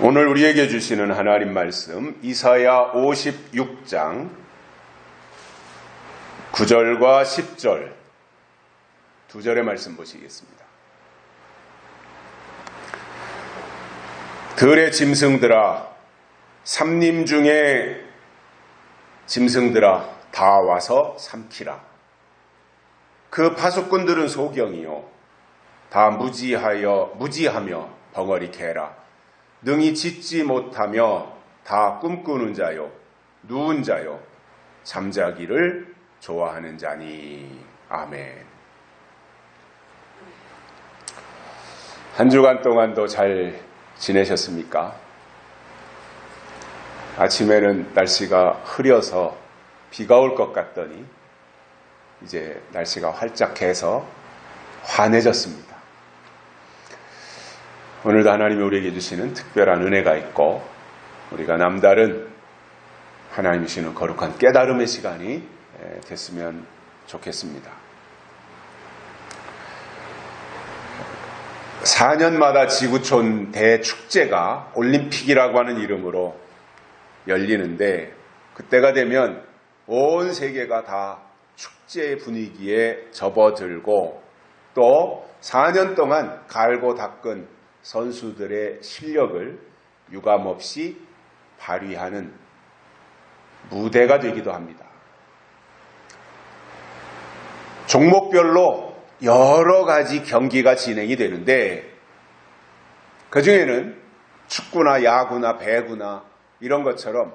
오늘 우리에게 주시는 하나님 말씀 이사야 56장 9절과 10절 두 절의 말씀 보시겠습니다. 들의 짐승들아, 삼림 중에 짐승들아, 다 와서 삼키라. 그 파수꾼들은 소경이요, 다 무지하며 벙어리 개라. 능히 짖지 못하며 다 꿈꾸는 자요, 누운 자요, 잠자기를 좋아하는 자니. 아멘. 한 주간 동안도 잘 지내셨습니까? 아침에는 날씨가 흐려서 비가 올 것 같더니 이제 날씨가 활짝해서 환해졌습니다. 오늘도 하나님이 우리에게 주시는 특별한 은혜가 있고 우리가 남다른 하나님이 주시는 거룩한 깨달음의 시간이 됐으면 좋겠습니다. 4년마다 지구촌 대축제가 올림픽이라고 하는 이름으로 열리는데, 그때가 되면 온 세계가 다 축제 분위기에 접어들고 또 4년 동안 갈고 닦은 선수들의 실력을 유감없이 발휘하는 무대가 되기도 합니다. 종목별로 여러 가지 경기가 진행이 되는데, 그 중에는 축구나 야구나 배구나 이런 것처럼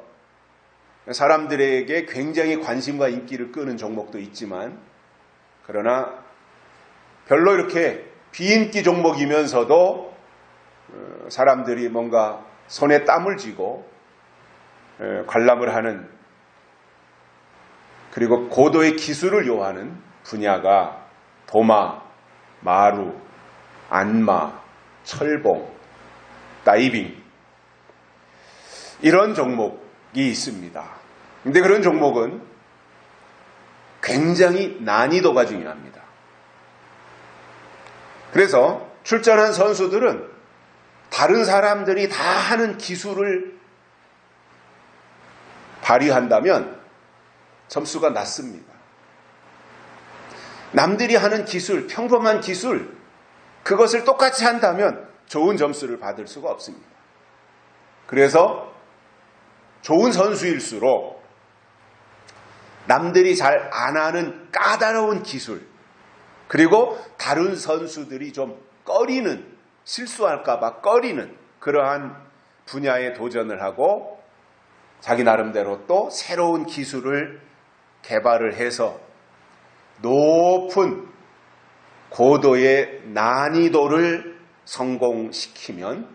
사람들에게 굉장히 관심과 인기를 끄는 종목도 있지만, 그러나 별로 이렇게 비인기 종목이면서도 사람들이 뭔가 손에 땀을 쥐고 관람을 하는, 그리고 고도의 기술을 요하는 분야가 도마, 마루, 안마, 철봉, 다이빙, 이런 종목이 있습니다. 근데 그런 종목은 굉장히 난이도가 중요합니다. 그래서 출전한 선수들은 다른 사람들이 다 하는 기술을 발휘한다면 점수가 낮습니다. 남들이 하는 기술, 평범한 기술, 그것을 똑같이 한다면 좋은 점수를 받을 수가 없습니다. 그래서 좋은 선수일수록 남들이 잘 안 하는 까다로운 기술, 그리고 다른 선수들이 좀 꺼리는, 실수할까봐 꺼리는 그러한 분야에 도전을 하고 자기 나름대로 또 새로운 기술을 개발을 해서 높은 고도의 난이도를 성공시키면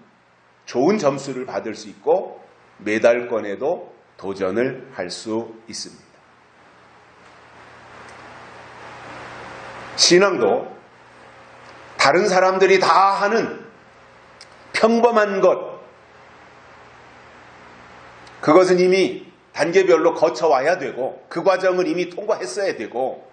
좋은 점수를 받을 수 있고 메달권에도 도전을 할 수 있습니다. 신앙도 다른 사람들이 다 하는 평범한 것, 그것은 이미 단계별로 거쳐와야 되고 그 과정을 이미 통과했어야 되고,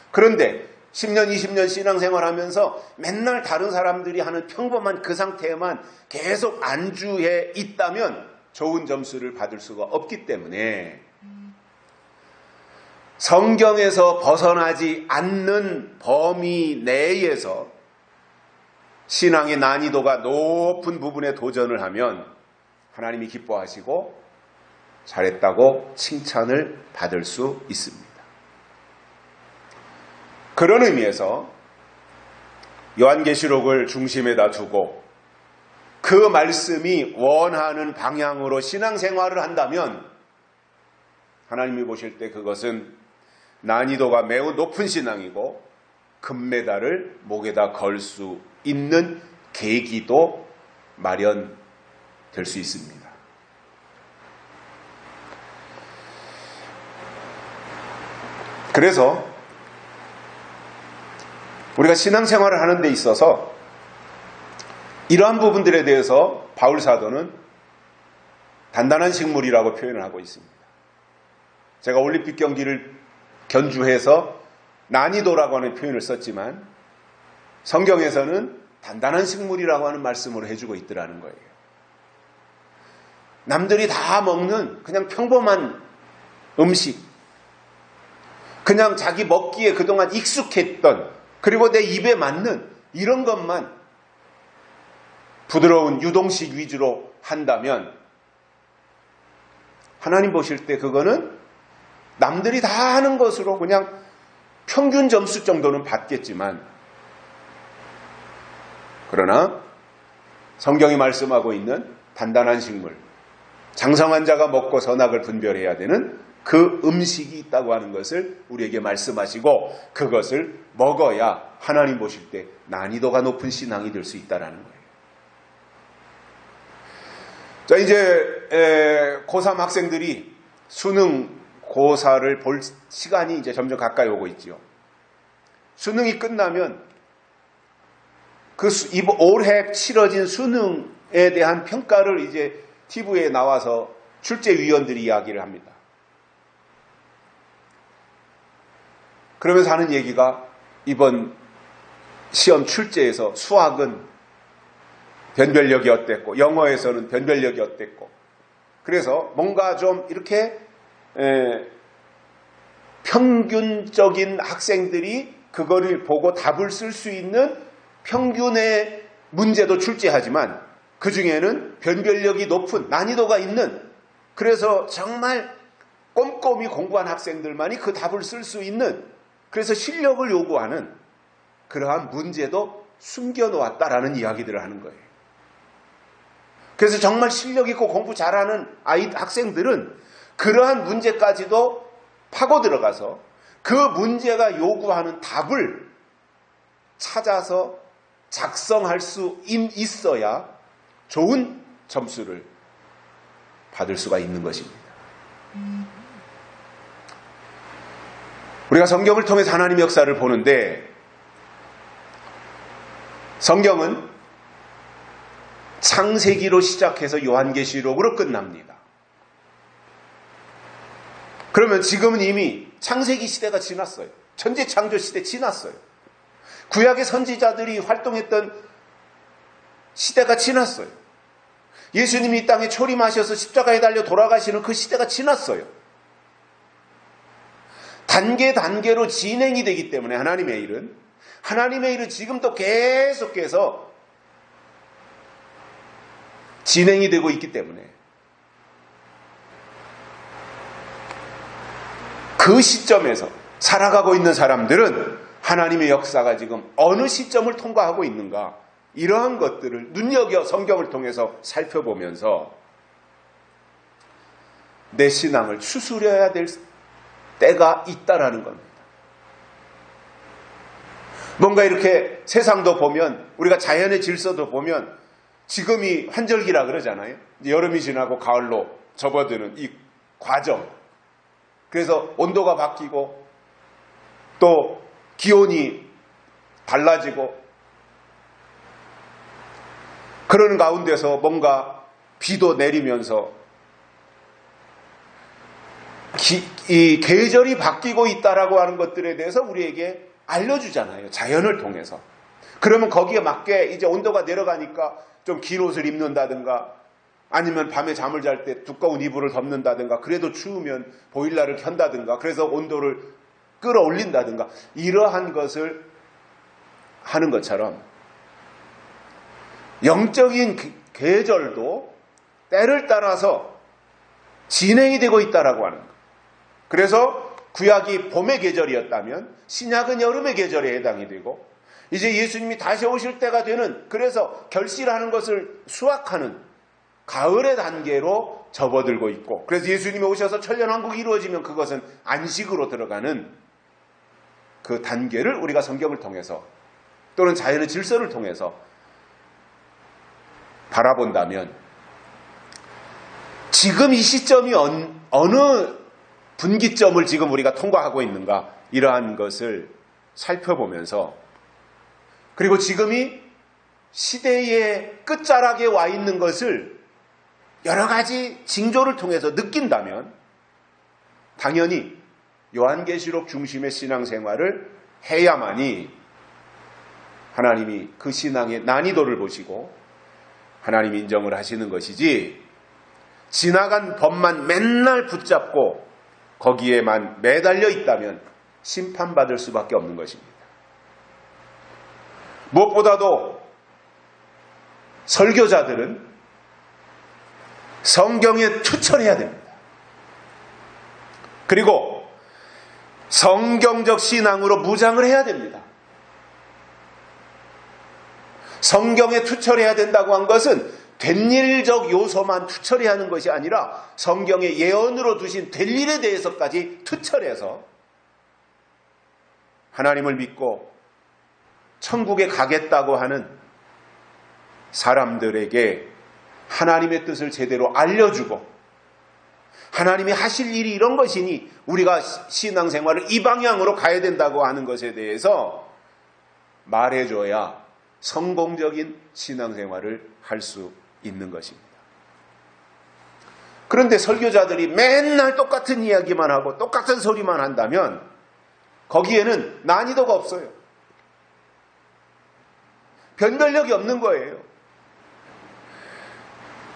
그런데 10년, 20년 신앙생활하면서 맨날 다른 사람들이 하는 평범한 그 상태에만 계속 안주해 있다면 좋은 점수를 받을 수가 없기 때문에 성경에서 벗어나지 않는 범위 내에서 신앙의 난이도가 높은 부분에 도전을 하면 하나님이 기뻐하시고 잘했다고 칭찬을 받을 수 있습니다. 그런 의미에서 요한계시록을 중심에다 두고 그 말씀이 원하는 방향으로 신앙생활을 한다면 하나님이 보실 때 그것은 난이도가 매우 높은 신앙이고 금메달을 목에다 걸 수 있는 계기도 마련될 수 있습니다. 그래서 우리가 신앙생활을 하는 데 있어서 이러한 부분들에 대해서 바울 사도는 단단한 식물이라고 표현을 하고 있습니다. 제가 올림픽 경기를 견주해서 난이도라고 하는 표현을 썼지만 성경에서는 단단한 식물이라고 하는 말씀을 해주고 있더라는 거예요. 남들이 다 먹는 그냥 평범한 음식, 그냥 자기 먹기에 그동안 익숙했던, 그리고 내 입에 맞는 이런 것만 부드러운 유동식 위주로 한다면 하나님 보실 때 그거는 남들이 다 하는 것으로 그냥 평균 점수 정도는 받겠지만, 그러나 성경이 말씀하고 있는 단단한 식물, 장성한 자가 먹고 선악을 분별해야 되는 그 음식이 있다고 하는 것을 우리에게 말씀하시고, 그것을 먹어야 하나님 보실 때 난이도가 높은 신앙이 될 수 있다는 거예요. 자, 이제 고3 학생들이 수능 고사를 볼 시간이 이제 점점 가까이 오고 있죠. 수능이 끝나면 올해 치러진 수능에 대한 평가를 이제 TV에 나와서 출제위원들이 이야기를 합니다. 그러면서 하는 얘기가, 이번 시험 출제에서 수학은 변별력이 어땠고, 영어에서는 변별력이 어땠고, 그래서 뭔가 좀 이렇게 평균적인 학생들이 그거를 보고 답을 쓸 수 있는 평균의 문제도 출제하지만, 그 중에는 변별력이 높은, 난이도가 있는, 그래서 정말 꼼꼼히 공부한 학생들만이 그 답을 쓸 수 있는, 그래서 실력을 요구하는 그러한 문제도 숨겨놓았다라는 이야기들을 하는 거예요. 그래서 정말 실력 있고 공부 잘하는 학생들은 그러한 문제까지도 파고 들어가서 그 문제가 요구하는 답을 찾아서 작성할 수 있어야 좋은 점수를 받을 수가 있는 것입니다. 우리가 성경을 통해서 하나님의 역사를 보는데, 성경은 창세기로 시작해서 요한계시록으로 끝납니다. 그러면 지금은 이미 창세기 시대가 지났어요. 천지창조 시대 지났어요. 구약의 선지자들이 활동했던 시대가 지났어요. 예수님이 이 땅에 초림하셔서 십자가에 달려 돌아가시는 그 시대가 지났어요. 단계로 진행이 되기 때문에 하나님의 일은 지금도 계속해서 진행이 되고 있기 때문에, 그 시점에서 살아가고 있는 사람들은 하나님의 역사가 지금 어느 시점을 통과하고 있는가, 이러한 것들을 눈여겨 성경을 통해서 살펴보면서 내 신앙을 추스려야 될 때가 있다라는 겁니다. 뭔가 이렇게 세상도 보면, 우리가 자연의 질서도 보면, 지금이 환절기라 그러잖아요. 여름이 지나고 가을로 접어드는 이 과정. 그래서 온도가 바뀌고 또 기온이 달라지고, 그러는 가운데서 뭔가 비도 내리면서 이 계절이 바뀌고 있다라고 하는 것들에 대해서 우리에게 알려주잖아요. 자연을 통해서. 그러면 거기에 맞게 이제 온도가 내려가니까 좀 긴 옷을 입는다든가, 아니면 밤에 잠을 잘 때 두꺼운 이불을 덮는다든가, 그래도 추우면 보일러를 켠다든가, 그래서 온도를 끌어올린다든가, 이러한 것을 하는 것처럼 영적인 계절도 때를 따라서 진행이 되고 있다라고 하는 것. 그래서 구약이 봄의 계절이었다면 신약은 여름의 계절에 해당이 되고, 이제 예수님이 다시 오실 때가 되는, 그래서 결실하는 것을 수확하는 가을의 단계로 접어들고 있고, 그래서 예수님이 오셔서 천년왕국이 이루어지면 그것은 안식으로 들어가는 그 단계를 우리가 성경을 통해서 또는 자연의 질서를 통해서 바라본다면, 지금 이 시점이 어느 분기점을 지금 우리가 통과하고 있는가, 이러한 것을 살펴보면서, 그리고 지금이 시대의 끝자락에 와 있는 것을 여러 가지 징조를 통해서 느낀다면, 당연히 요한계시록 중심의 신앙생활을 해야만이 하나님이 그 신앙의 난이도를 보시고 하나님이 인정을 하시는 것이지, 지나간 법만 맨날 붙잡고 거기에만 매달려 있다면 심판받을 수밖에 없는 것입니다. 무엇보다도 설교자들은 성경에 투철해야 됩니다. 그리고 성경적 신앙으로 무장을 해야 됩니다. 성경에 투철해야 된다고 한 것은 된일적 요소만 투철해야 하는 것이 아니라 성경의 예언으로 두신 될 일에 대해서까지 투철해서 하나님을 믿고 천국에 가겠다고 하는 사람들에게 하나님의 뜻을 제대로 알려주고 하나님이 하실 일이 이런 것이니 우리가 신앙생활을 이 방향으로 가야 된다고 하는 것에 대해서 말해줘야 성공적인 신앙생활을 할 수 있는 것입니다. 그런데 설교자들이 맨날 똑같은 이야기만 하고 똑같은 소리만 한다면 거기에는 난이도가 없어요. 변별력이 없는 거예요.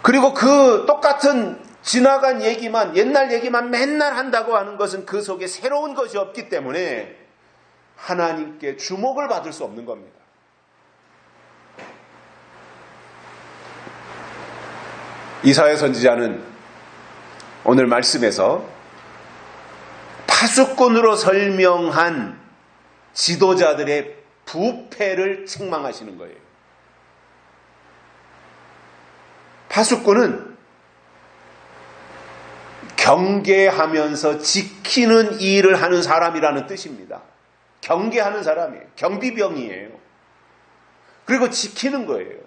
그리고 그 똑같은 지나간 얘기만, 옛날 얘기만 맨날 한다고 하는 것은 그 속에 새로운 것이 없기 때문에 하나님께 주목을 받을 수 없는 겁니다. 이사야 선지자는 오늘 말씀에서 파수꾼으로 설명한 지도자들의 부패를 책망하시는 거예요. 파수꾼은 경계하면서 지키는 일을 하는 사람이라는 뜻입니다. 경계하는 사람이에요. 경비병이에요. 그리고 지키는 거예요.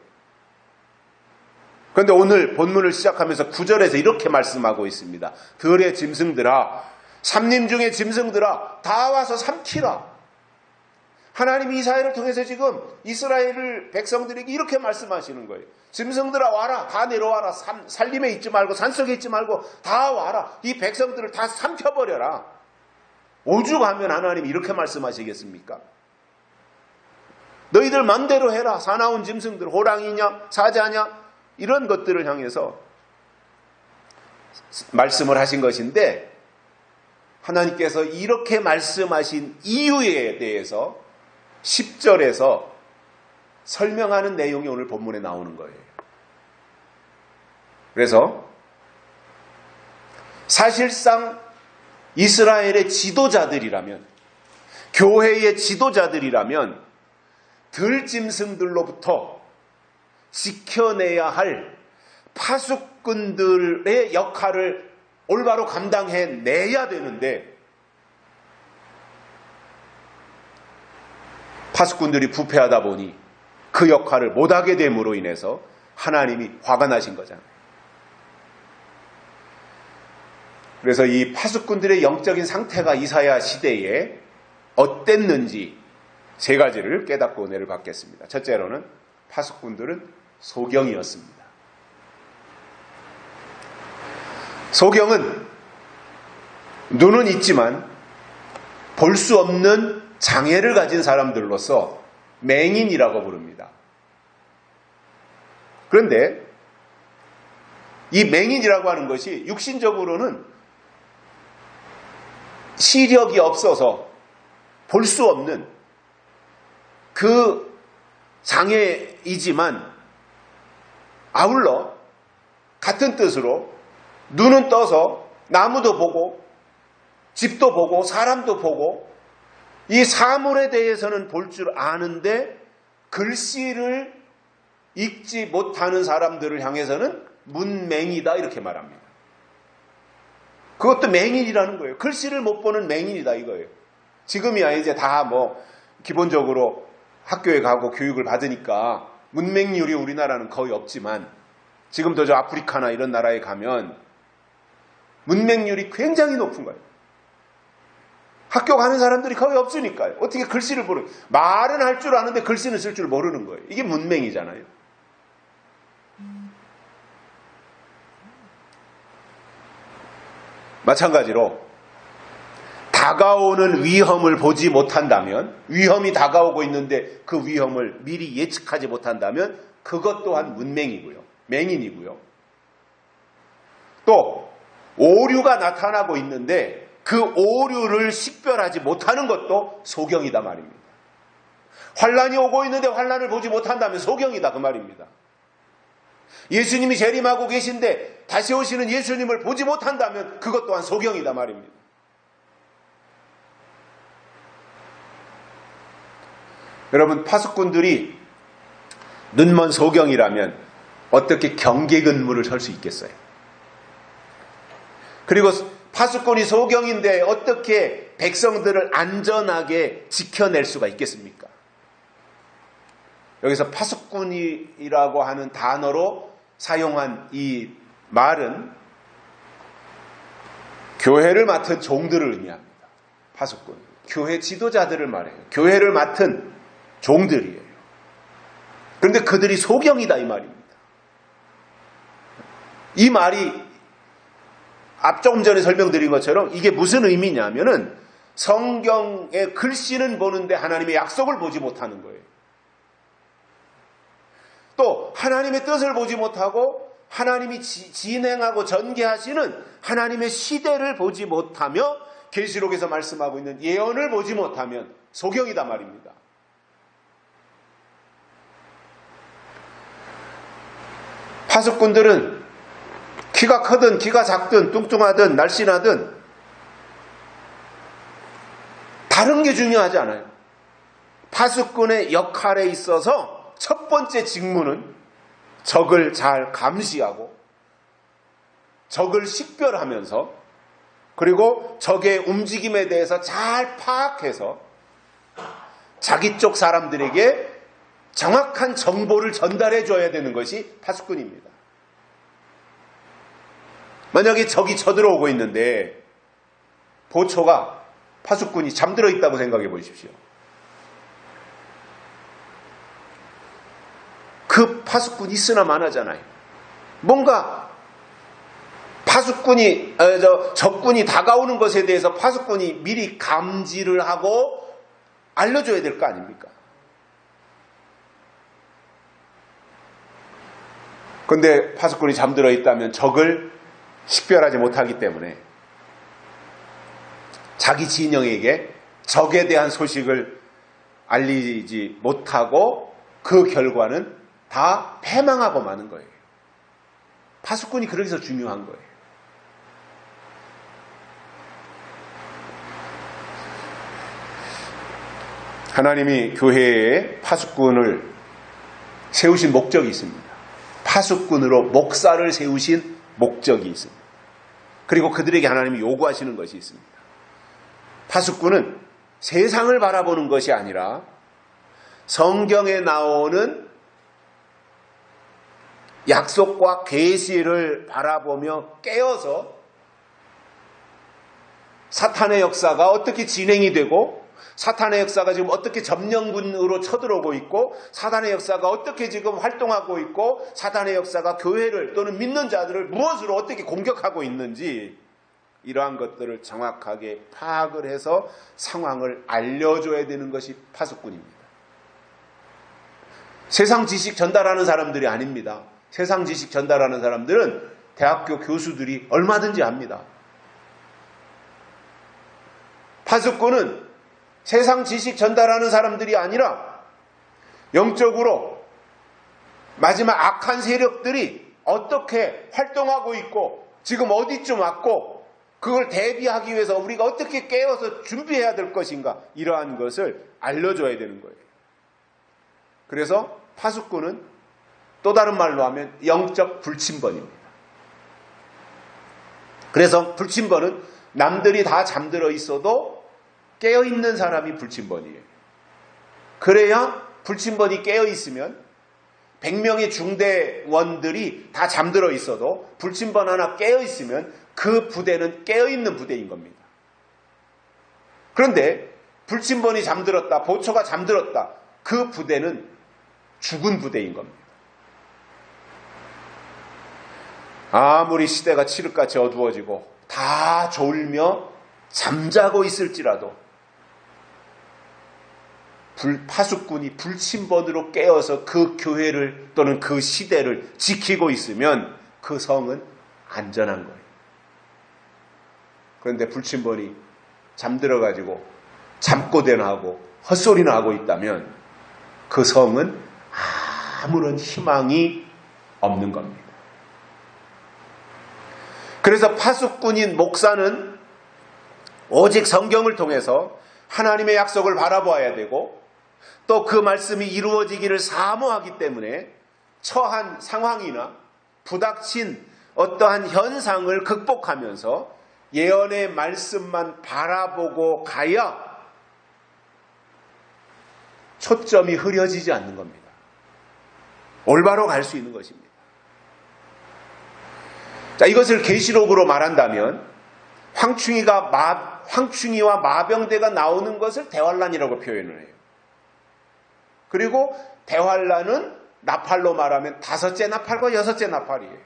그런데 오늘 본문을 시작하면서 9절에서 이렇게 말씀하고 있습니다. 들의 짐승들아, 삼림 중의 짐승들아, 다 와서 삼키라. 하나님이 이사야를 통해서 지금 이스라엘 백성들에게 이렇게 말씀하시는 거예요. 짐승들아 와라, 다 내려와라. 산림에 있지 말고 산속에 있지 말고 다 와라. 이 백성들을 다 삼켜버려라. 오죽하면 하나님이 이렇게 말씀하시겠습니까? 너희들 맘대로 해라. 사나운 짐승들, 호랑이냐 사자냐 이런 것들을 향해서 말씀을 하신 것인데 하나님께서 이렇게 말씀하신 이유에 대해서 10절에서 설명하는 내용이 오늘 본문에 나오는 거예요. 그래서 사실상 이스라엘의 지도자들이라면, 교회의 지도자들이라면 들짐승들로부터 지켜내야 할 파수꾼들의 역할을 올바로 감당해내야 되는데 파수꾼들이 부패하다 보니 그 역할을 못하게 됨으로 인해서 하나님이 화가 나신 거잖아요. 그래서 이 파수꾼들의 영적인 상태가 이사야 시대에 어땠는지 세 가지를 깨닫고 은혜를 받겠습니다. 첫째로는 파수꾼들은 소경이었습니다. 소경은 눈은 있지만 볼 수 없는 장애를 가진 사람들로서 맹인이라고 부릅니다. 그런데 이 맹인이라고 하는 것이 육신적으로는 시력이 없어서 볼 수 없는 그 장애이지만 아울러 같은 뜻으로 눈은 떠서 나무도 보고 집도 보고 사람도 보고 이 사물에 대해서는 볼 줄 아는데 글씨를 읽지 못하는 사람들을 향해서는 문맹이다 이렇게 말합니다. 그것도 맹인이라는 거예요. 글씨를 못 보는 맹인이다 이거예요. 지금이야 이제 다 뭐 기본적으로 학교에 가고 교육을 받으니까 문맹률이 우리나라는 거의 없지만 지금도 저 아프리카나 이런 나라에 가면 문맹률이 굉장히 높은 거예요. 학교 가는 사람들이 거의 없으니까요. 어떻게 글씨를 모르는, 말은 할 줄 아는데 글씨는 쓸 줄 모르는 거예요. 이게 문맹이잖아요. 마찬가지로 다가오는 위험을 보지 못한다면, 위험이 다가오고 있는데 그 위험을 미리 예측하지 못한다면 그것 또한 문맹이고요. 맹인이고요. 또 오류가 나타나고 있는데 그 오류를 식별하지 못하는 것도 소경이다 말입니다. 환란이 오고 있는데 환란을 보지 못한다면 소경이다 그 말입니다. 예수님이 재림하고 계신데 다시 오시는 예수님을 보지 못한다면 그것 또한 소경이다 말입니다. 여러분, 파수꾼들이 눈먼 소경이라면 어떻게 경계 근무를 설 수 있겠어요? 그리고 파수꾼이 소경인데 어떻게 백성들을 안전하게 지켜낼 수가 있겠습니까? 여기서 파수꾼이라고 하는 단어로 사용한 이 말은 교회를 맡은 종들을 의미합니다. 파수꾼. 교회 지도자들을 말해요. 교회를 맡은 종들이에요. 그런데 그들이 소경이다 이 말입니다. 이 말이 조금 전에 설명드린 것처럼 이게 무슨 의미냐면은 성경의 글씨는 보는데 하나님의 약속을 보지 못하는 거예요. 또 하나님의 뜻을 보지 못하고 하나님이 진행하고 전개하시는 하나님의 시대를 보지 못하며 계시록에서 말씀하고 있는 예언을 보지 못하면 소경이다 말입니다. 파수꾼들은 키가 크든 키가 작든 뚱뚱하든 날씬하든 다른 게 중요하지 않아요. 파수꾼의 역할에 있어서 첫 번째 직무는 적을 잘 감시하고 적을 식별하면서 그리고 적의 움직임에 대해서 잘 파악해서 자기 쪽 사람들에게 정확한 정보를 전달해 줘야 되는 것이 파수꾼입니다. 만약에 적이 쳐들어오고 있는데 보초가 파수꾼이 잠들어 있다고 생각해 보십시오. 그 파수꾼이 있으나 마나잖아요. 뭔가 적군이 다가오는 것에 대해서 파수꾼이 미리 감지를 하고 알려줘야 될 거 아닙니까? 그런데 파수꾼이 잠들어 있다면 적을 식별하지 못하기 때문에 자기 진영에게 적에 대한 소식을 알리지 못하고 그 결과는 다 패망하고 마는 거예요. 파수꾼이 그래서 중요한 거예요. 하나님이 교회에 파수꾼을 세우신 목적이 있습니다. 파수꾼으로 목사를 세우신 목적이 있습니다. 그리고 그들에게 하나님이 요구하시는 것이 있습니다. 파수꾼은 세상을 바라보는 것이 아니라 성경에 나오는 약속과 계시를 바라보며 깨어서 사탄의 역사가 어떻게 진행이 되고 사탄의 역사가 지금 어떻게 점령군으로 쳐들어오고 있고 사탄의 역사가 어떻게 지금 활동하고 있고 사탄의 역사가 교회를 또는 믿는 자들을 무엇으로 어떻게 공격하고 있는지 이러한 것들을 정확하게 파악을 해서 상황을 알려줘야 되는 것이 파수꾼입니다. 세상 지식 전달하는 사람들이 아닙니다. 세상 지식 전달하는 사람들은 대학교 교수들이 얼마든지 합니다. 파수꾼은 세상 지식 전달하는 사람들이 아니라 영적으로 마지막 악한 세력들이 어떻게 활동하고 있고 지금 어디쯤 왔고 그걸 대비하기 위해서 우리가 어떻게 깨어서 준비해야 될 것인가 이러한 것을 알려줘야 되는 거예요. 그래서 파수꾼은 또 다른 말로 하면 영적 불침번입니다. 그래서 불침번은 남들이 다 잠들어 있어도 깨어있는 사람이 불침번이에요. 그래야 불침번이 깨어있으면 100명의 중대원들이 다 잠들어 있어도 불침번 하나 깨어있으면 그 부대는 깨어있는 부대인 겁니다. 그런데 불침번이 잠들었다, 보초가 잠들었다, 그 부대는 죽은 부대인 겁니다. 아무리 시대가 칠흑같이 어두워지고 다 졸며 잠자고 있을지라도 파수꾼이 불침번으로 깨어서 그 교회를 또는 그 시대를 지키고 있으면 그 성은 안전한 거예요. 그런데 불침번이 잠들어가지고 잠꼬대나 하고 헛소리나 하고 있다면 그 성은 아무런 희망이 없는 겁니다. 그래서 파수꾼인 목사는 오직 성경을 통해서 하나님의 약속을 바라보아야 되고 또 그 말씀이 이루어지기를 사모하기 때문에 처한 상황이나 부닥친 어떠한 현상을 극복하면서 예언의 말씀만 바라보고 가야 초점이 흐려지지 않는 겁니다. 올바로 갈 수 있는 것입니다. 자, 이것을 계시록으로 말한다면 황충이와 마병대가 나오는 것을 대환란이라고 표현을 해요. 그리고 대환란은 나팔로 말하면 5째 나팔과 6째 나팔이에요.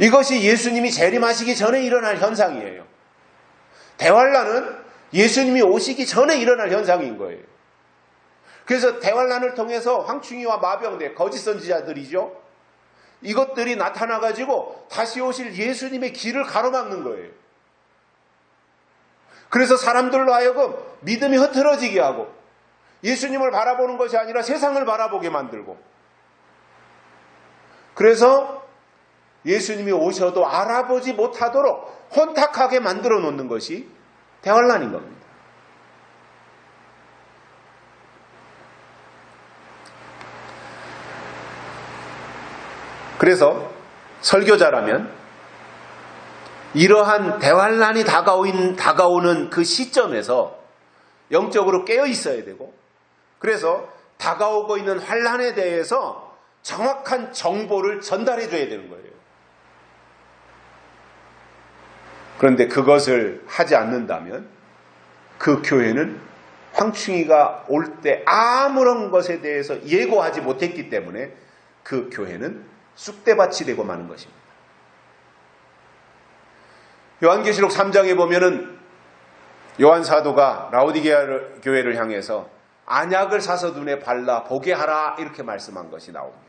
이것이 예수님이 재림하시기 전에 일어날 현상이에요. 대환란은 예수님이 오시기 전에 일어날 현상인 거예요. 그래서 대환란을 통해서 황충이와 마병대, 거짓 선지자들이죠. 이것들이 나타나가지고 다시 오실 예수님의 길을 가로막는 거예요. 그래서 사람들로 하여금 믿음이 흐트러지게 하고 예수님을 바라보는 것이 아니라 세상을 바라보게 만들고 그래서 예수님이 오셔도 알아보지 못하도록 혼탁하게 만들어 놓는 것이 대환란인 겁니다. 그래서 설교자라면 이러한 대환란이 다가오는 그 시점에서 영적으로 깨어 있어야 되고 그래서 다가오고 있는 환란에 대해서 정확한 정보를 전달해 줘야 되는 거예요. 그런데 그것을 하지 않는다면 그 교회는 황충이가 올 때 아무런 것에 대해서 예고하지 못했기 때문에 그 교회는 쑥대밭이 되고 마는 것입니다. 요한계시록 3장에 보면은 요한 사도가 라오디게아 교회를 향해서 안약을 사서 눈에 발라 보게 하라 이렇게 말씀한 것이 나옵니다.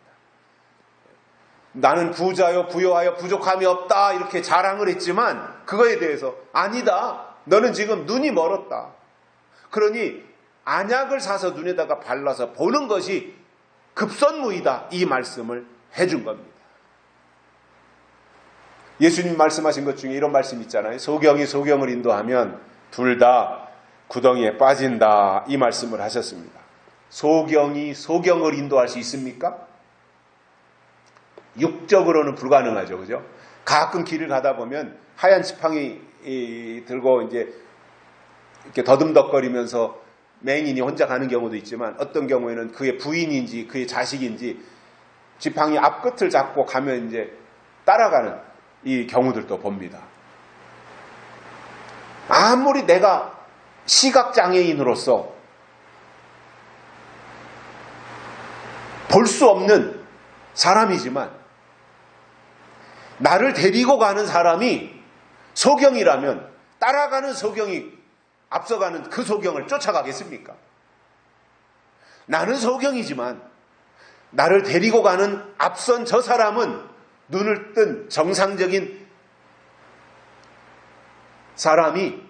나는 부자요 부요하여 부족함이 없다 이렇게 자랑을 했지만 그거에 대해서 아니다. 너는 지금 눈이 멀었다. 그러니 안약을 사서 눈에다가 발라서 보는 것이 급선무이다. 이 말씀을 해준 겁니다. 예수님 말씀하신 것 중에 이런 말씀 있잖아요. 소경이 소경을 인도하면 둘 다 구덩이에 빠진다. 이 말씀을 하셨습니다. 소경이 소경을 인도할 수 있습니까? 육적으로는 불가능하죠. 그죠? 가끔 길을 가다 보면 하얀 지팡이 들고 이제 이렇게 더듬덕거리면서 맹인이 혼자 가는 경우도 있지만 어떤 경우에는 그의 부인인지 그의 자식인지 지팡이 앞끝을 잡고 가면 이제 따라가는 이 경우들도 봅니다. 아무리 내가 시각장애인으로서 볼 수 없는 사람이지만 나를 데리고 가는 사람이 소경이라면 따라가는 소경이 앞서가는 그 소경을 쫓아가겠습니까? 나는 소경이지만 나를 데리고 가는 앞선 저 사람은 눈을 뜬 정상적인 사람이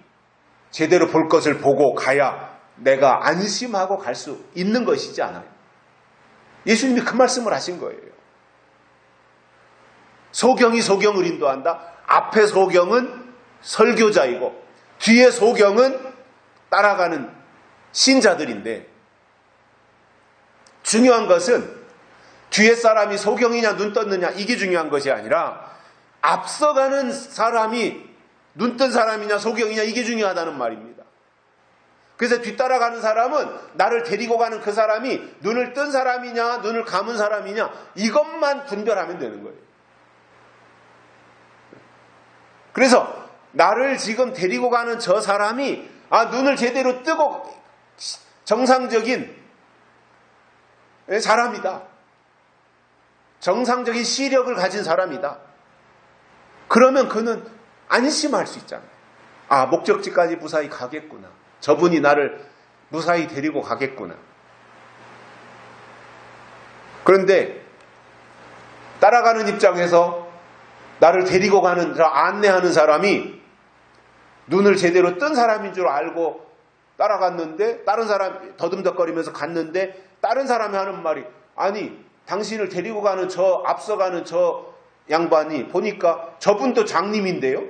제대로 볼 것을 보고 가야 내가 안심하고 갈 수 있는 것이지 않아요. 예수님이 그 말씀을 하신 거예요. 소경이 소경을 인도한다. 앞에 소경은 설교자이고 뒤에 소경은 따라가는 신자들인데 중요한 것은 뒤에 사람이 소경이냐 눈 떴느냐 이게 중요한 것이 아니라 앞서가는 사람이 눈 뜬 사람이냐 소경이냐 이게 중요하다는 말입니다. 그래서 뒤따라가는 사람은 나를 데리고 가는 그 사람이 눈을 뜬 사람이냐 눈을 감은 사람이냐 이것만 분별하면 되는 거예요. 그래서 나를 지금 데리고 가는 저 사람이 눈을 제대로 뜨고 정상적인 사람이다. 정상적인 시력을 가진 사람이다. 그러면 그는 안심할 수 있잖아요. 목적지까지 무사히 가겠구나. 저분이 나를 무사히 데리고 가겠구나. 그런데 따라가는 입장에서 나를 데리고 가는, 안내하는 사람이 눈을 제대로 뜬 사람인 줄 알고 따라갔는데, 다른 사람이 더듬덕거리면서 갔는데, 다른 사람이 하는 말이, 아니, 당신을 데리고 가는 앞서가는 저 양반이 보니까 저분도 장님인데요?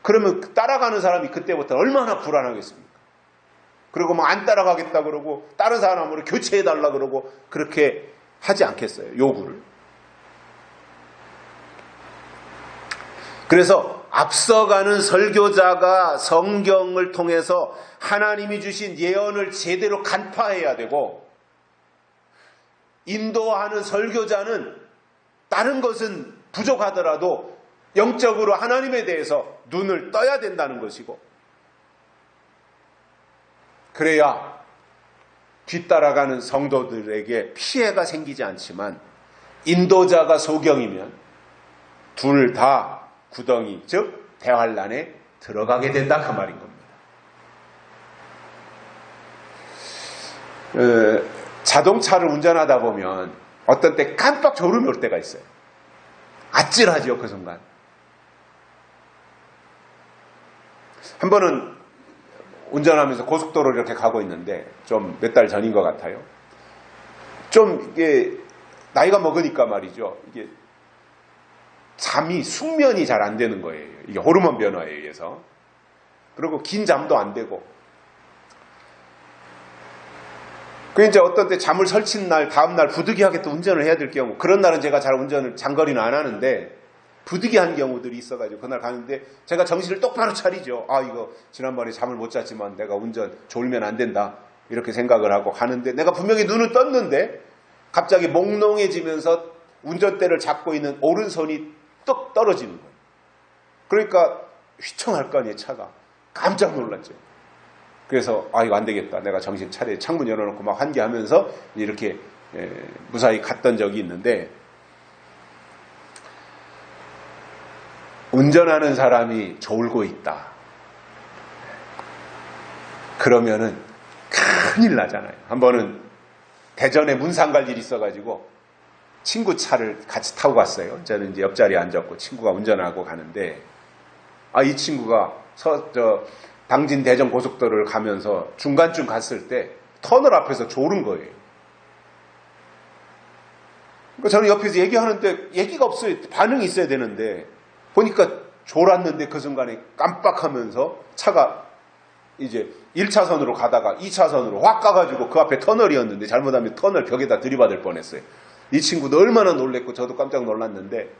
그러면 따라가는 사람이 그때부터 얼마나 불안하겠습니까? 그리고 뭐 안 따라가겠다 그러고, 다른 사람으로 교체해달라 그러고, 그렇게 하지 않겠어요, 요구를. 그래서 앞서가는 설교자가 성경을 통해서 하나님이 주신 예언을 제대로 간파해야 되고, 인도하는 설교자는 다른 것은 부족하더라도 영적으로 하나님에 대해서 눈을 떠야 된다는 것이고, 그래야 뒤따라가는 성도들에게 피해가 생기지 않지만, 인도자가 소경이면 둘 다 구덩이, 즉 대환란에 들어가게 된다, 그 말인 겁니다. 자동차를 운전하다 보면 어떤 때 깜빡 졸음이 올 때가 있어요. 아찔하죠, 그 순간. 한 번은 운전하면서 고속도로를 이렇게 가고 있는데, 좀 몇 달 전인 것 같아요. 좀 이게 나이가 먹으니까 말이죠, 이게 숙면이 잘 안 되는 거예요. 이게 호르몬 변화에 의해서. 그리고 긴 잠도 안 되고. 그 이제 어떤 때 잠을 설친 날, 다음날 부득이하게 또 운전을 해야 될 경우, 그런 날은 제가 잘 운전을, 장거리는 안 하는데, 부득이한 경우들이 있어가지고, 그날 가는데, 제가 정신을 똑바로 차리죠. 아, 이거, 지난번에 잠을 못 잤지만 내가 운전 졸면 안 된다. 이렇게 생각을 하고 가는데, 내가 분명히 눈을 떴는데, 갑자기 몽롱해지면서 운전대를 잡고 있는 오른손이 뚝 떨어지는 거예요. 그러니까 휘청할 거 아니에요, 차가. 깜짝 놀랐죠. 그래서 이거 안 되겠다. 내가 정신 차려 창문 열어놓고 막 환기하면서 이렇게 무사히 갔던 적이 있는데, 운전하는 사람이 졸고 있다. 그러면은 큰일 나잖아요. 한 번은 대전에 문상 갈 일이 있어가지고 친구 차를 같이 타고 갔어요. 저는 이제 옆자리에 앉았고 친구가 운전하고 가는데, 이 친구가 당진 대전 고속도로를 가면서 중간쯤 갔을 때 터널 앞에서 졸은 거예요. 그러니까 저는 옆에서 얘기하는데 얘기가 없어요. 반응이 있어야 되는데, 보니까 졸았는데 그 순간에 깜빡하면서 차가 이제 1차선으로 가다가 2차선으로 확 가가지고, 그 앞에 터널이었는데 잘못하면 터널 벽에다 들이받을 뻔했어요. 이 친구도 얼마나 놀랬고 저도 깜짝 놀랐는데,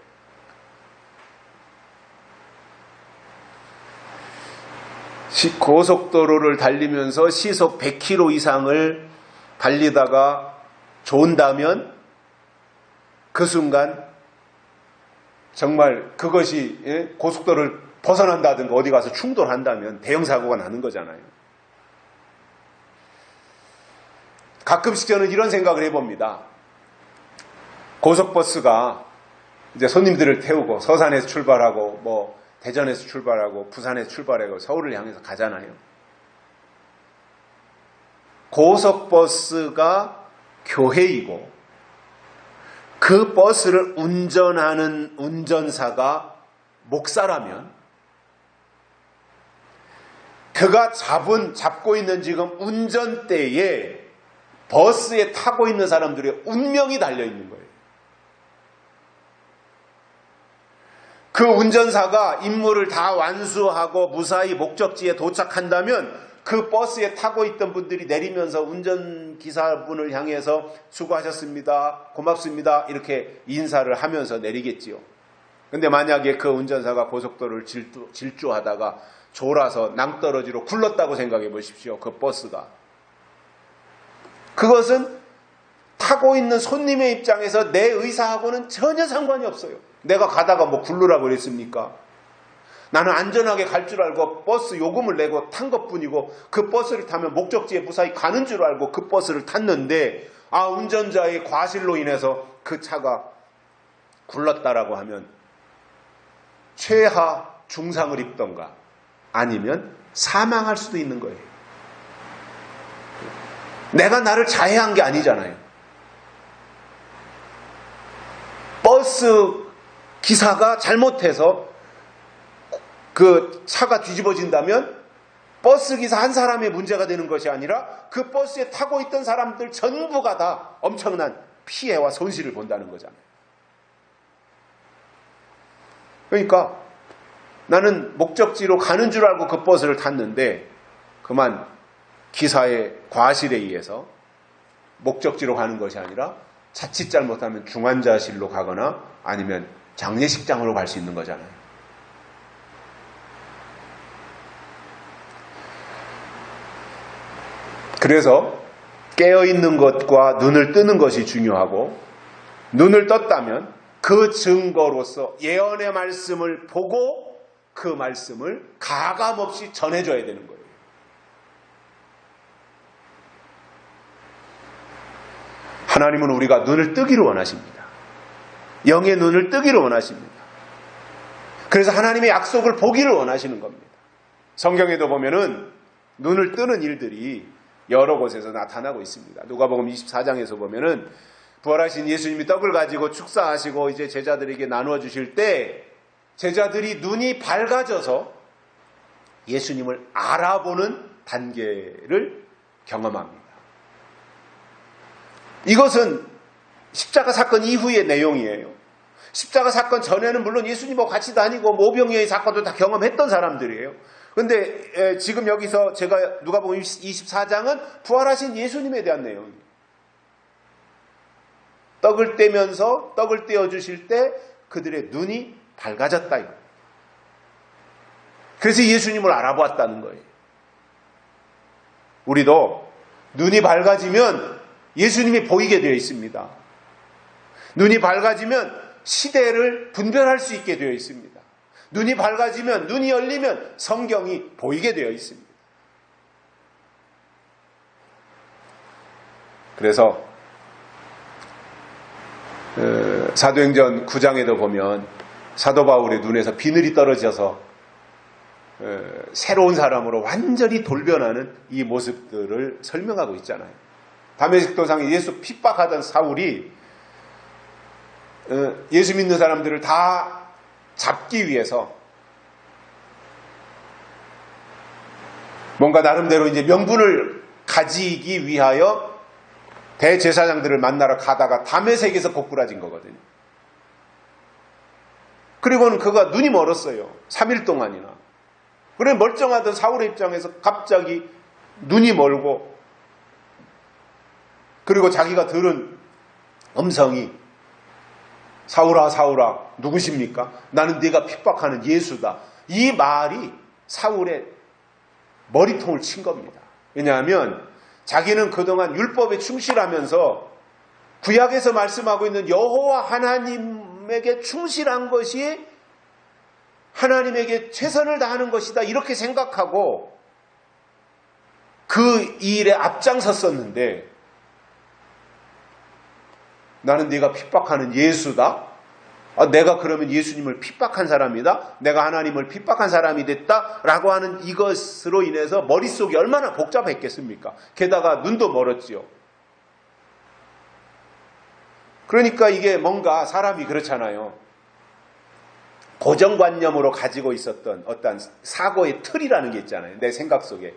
고속도로를 달리면서 시속 100km 이상을 달리다가 존다면 그 순간 정말 그것이 고속도로를 벗어난다든가 어디 가서 충돌한다면 대형 사고가 나는 거잖아요. 가끔씩 저는 이런 생각을 해봅니다. 고속버스가 이제 손님들을 태우고 서산에서 출발하고 뭐 대전에서 출발하고 부산에서 출발하고 서울을 향해서 가잖아요. 고속버스가 교회이고 그 버스를 운전하는 운전사가 목사라면, 그가 잡고 있는 지금 운전대에 버스에 타고 있는 사람들의 운명이 달려있는 거예요. 그 운전사가 임무를 다 완수하고 무사히 목적지에 도착한다면 그 버스에 타고 있던 분들이 내리면서 운전기사분을 향해서 수고하셨습니다, 고맙습니다 이렇게 인사를 하면서 내리겠지요. 근데 만약에 그 운전사가 고속도로를 질주하다가 졸아서 낭떠러지로 굴렀다고 생각해 보십시오. 그 버스가. 그것은 타고 있는 손님의 입장에서 내 의사하고는 전혀 상관이 없어요. 내가 가다가 뭐 굴르라고 그랬습니까? 나는 안전하게 갈 줄 알고 버스 요금을 내고 탄 것뿐이고, 그 버스를 타면 목적지에 무사히 가는 줄 알고 그 버스를 탔는데, 운전자의 과실로 인해서 그 차가 굴렀다라고 하면 최하 중상을 입던가 아니면 사망할 수도 있는 거예요. 내가 나를 자해한 게 아니잖아요. 버스 기사가 잘못해서 그 차가 뒤집어진다면 버스 기사 한 사람의 문제가 되는 것이 아니라 그 버스에 타고 있던 사람들 전부가 다 엄청난 피해와 손실을 본다는 거잖아요. 그러니까 나는 목적지로 가는 줄 알고 그 버스를 탔는데 그만 기사의 과실에 의해서 목적지로 가는 것이 아니라 자칫 잘못하면 중환자실로 가거나 아니면 장례식장으로 갈 수 있는 거잖아요. 그래서 깨어있는 것과 눈을 뜨는 것이 중요하고, 눈을 떴다면 그 증거로서 예언의 말씀을 보고 그 말씀을 가감없이 전해줘야 되는 거예요. 하나님은 우리가 눈을 뜨기를 원하십니다. 영의 눈을 뜨기를 원하십니다. 그래서 하나님의 약속을 보기를 원하시는 겁니다. 성경에도 보면은 눈을 뜨는 일들이 여러 곳에서 나타나고 있습니다. 누가복음 24장에서 보면은 부활하신 예수님이 떡을 가지고 축사하시고 이제 제자들에게 나누어 주실 때 제자들이 눈이 밝아져서 예수님을 알아보는 단계를 경험합니다. 이것은 십자가 사건 이후의 내용이에요. 십자가 사건 전에는 물론 예수님하고 같이 다니고 모병여의 사건도 다 경험했던 사람들이에요. 그런데 지금 여기서 제가 누가복음 24장은 부활하신 예수님에 대한 내용이에요. 떡을 떼면서 떡을 떼어주실 때 그들의 눈이 밝아졌다. 이거. 그래서 예수님을 알아보았다는 거예요. 우리도 눈이 밝아지면 예수님이 보이게 되어 있습니다. 눈이 밝아지면 시대를 분별할 수 있게 되어 있습니다. 눈이 밝아지면, 눈이 열리면 성경이 보이게 되어 있습니다. 그래서 사도행전 9장에도 보면 사도 바울의 눈에서 비늘이 떨어져서 새로운 사람으로 완전히 돌변하는 이 모습들을 설명하고 있잖아요. 다메섹 도상에 예수 핍박하던 사울이 예수 믿는 사람들을 다 잡기 위해서 뭔가 나름대로 이제 명분을 가지기 위하여 대제사장들을 만나러 가다가 다메섹에서 고꾸라진 거거든요. 그리고는 그가 눈이 멀었어요. 3일 동안이나. 그래 멀쩡하던 사울의 입장에서 갑자기 눈이 멀고 그리고 자기가 들은 음성이 사울아 사울아 누구십니까? 나는 네가 핍박하는 예수다. 이 말이 사울의 머리통을 친 겁니다. 왜냐하면 자기는 그동안 율법에 충실하면서 구약에서 말씀하고 있는 여호와 하나님에게 충실한 것이 하나님에게 최선을 다하는 것이다 이렇게 생각하고 그 일에 앞장섰었는데 나는 네가 핍박하는 예수다. 내가 그러면 예수님을 핍박한 사람이다. 내가 하나님을 핍박한 사람이 됐다라고 하는 이것으로 인해서 머릿속이 얼마나 복잡했겠습니까? 게다가 눈도 멀었지요. 그러니까 이게 뭔가 사람이 그렇잖아요. 고정관념으로 가지고 있었던 어떤 사고의 틀이라는 게 있잖아요. 내 생각 속에.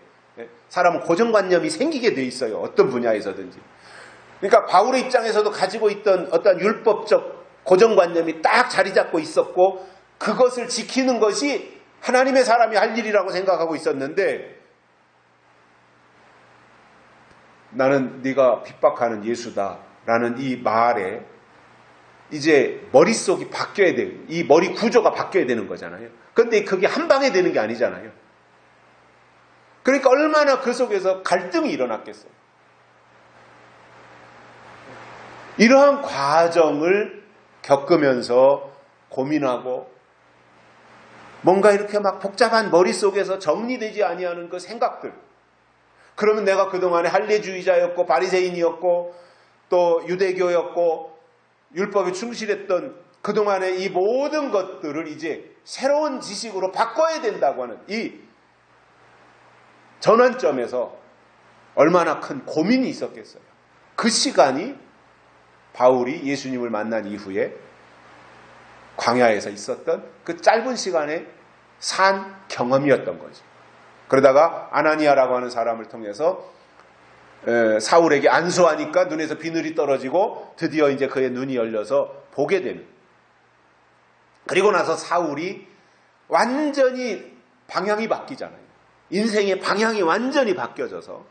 사람은 고정관념이 생기게 돼 있어요. 어떤 분야에서든지. 그러니까 바울의 입장에서도 가지고 있던 어떤 율법적 고정관념이 딱 자리 잡고 있었고 그것을 지키는 것이 하나님의 사람이 할 일이라고 생각하고 있었는데 나는 네가 핍박하는 예수다라는 이 말에 이제 머릿속이 바뀌어야 돼요. 이 머리 구조가 바뀌어야 되는 거잖아요. 그런데 그게 한 방에 되는 게 아니잖아요. 그러니까 얼마나 그 속에서 갈등이 일어났겠어요. 이러한 과정을 겪으면서 고민하고 뭔가 이렇게 막 복잡한 머릿속에서 정리되지 아니하는 그 생각들. 그러면 내가 그동안에 할례주의자였고 바리새인이었고 또 유대교였고 율법에 충실했던 그동안의 이 모든 것들을 이제 새로운 지식으로 바꿔야 된다고 하는 이 전환점에서 얼마나 큰 고민이 있었겠어요. 그 시간이 바울이 예수님을 만난 이후에 광야에서 있었던 그 짧은 시간에 산 경험이었던 거죠. 그러다가 아나니아라고 하는 사람을 통해서 사울에게 안수하니까 눈에서 비늘이 떨어지고 드디어 이제 그의 눈이 열려서 보게 되는. 그리고 나서 사울이 완전히 방향이 바뀌잖아요. 인생의 방향이 완전히 바뀌어져서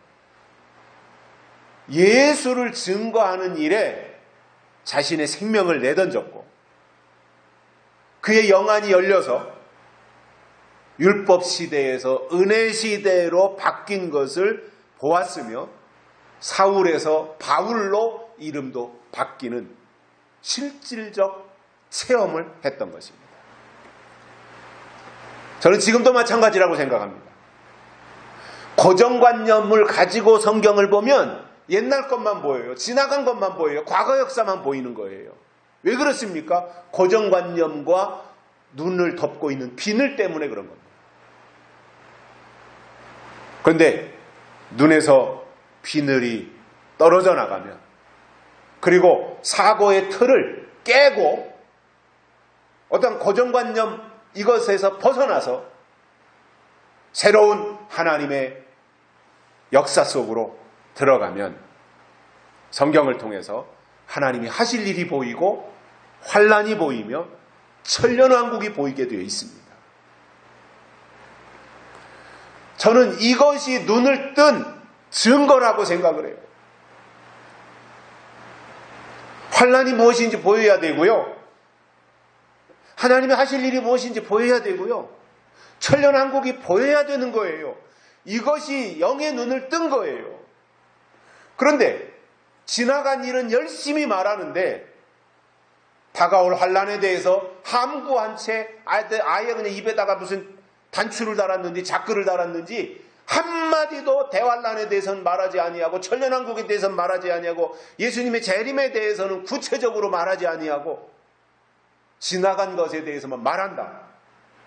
예수를 증거하는 일에 자신의 생명을 내던졌고 그의 영안이 열려서 율법 시대에서 은혜 시대로 바뀐 것을 보았으며 사울에서 바울로 이름도 바뀌는 실질적 체험을 했던 것입니다. 저는 지금도 마찬가지라고 생각합니다. 고정관념을 가지고 성경을 보면 옛날 것만 보여요. 지나간 것만 보여요. 과거 역사만 보이는 거예요. 왜 그렇습니까? 고정관념과 눈을 덮고 있는 비늘 때문에 그런 겁니다. 그런데 눈에서 비늘이 떨어져 나가면 그리고 사고의 틀을 깨고 어떤 고정관념 이것에서 벗어나서 새로운 하나님의 역사 속으로 들어가면 성경을 통해서 하나님이 하실 일이 보이고 환란이 보이며 천년왕국이 보이게 되어 있습니다. 저는 이것이 눈을 뜬 증거라고 생각을 해요. 환란이 무엇인지 보여야 되고요. 하나님이 하실 일이 무엇인지 보여야 되고요. 천년왕국이 보여야 되는 거예요. 이것이 영의 눈을 뜬 거예요. 그런데 지나간 일은 열심히 말하는데 다가올 환란에 대해서 함구한 채 아예 그냥 입에다가 무슨 단추를 달았는지 자크를 달았는지 한마디도 대환란에 대해서는 말하지 아니하고 천년왕국에 대해서는 말하지 아니하고 예수님의 재림에 대해서는 구체적으로 말하지 아니하고 지나간 것에 대해서만 말한다.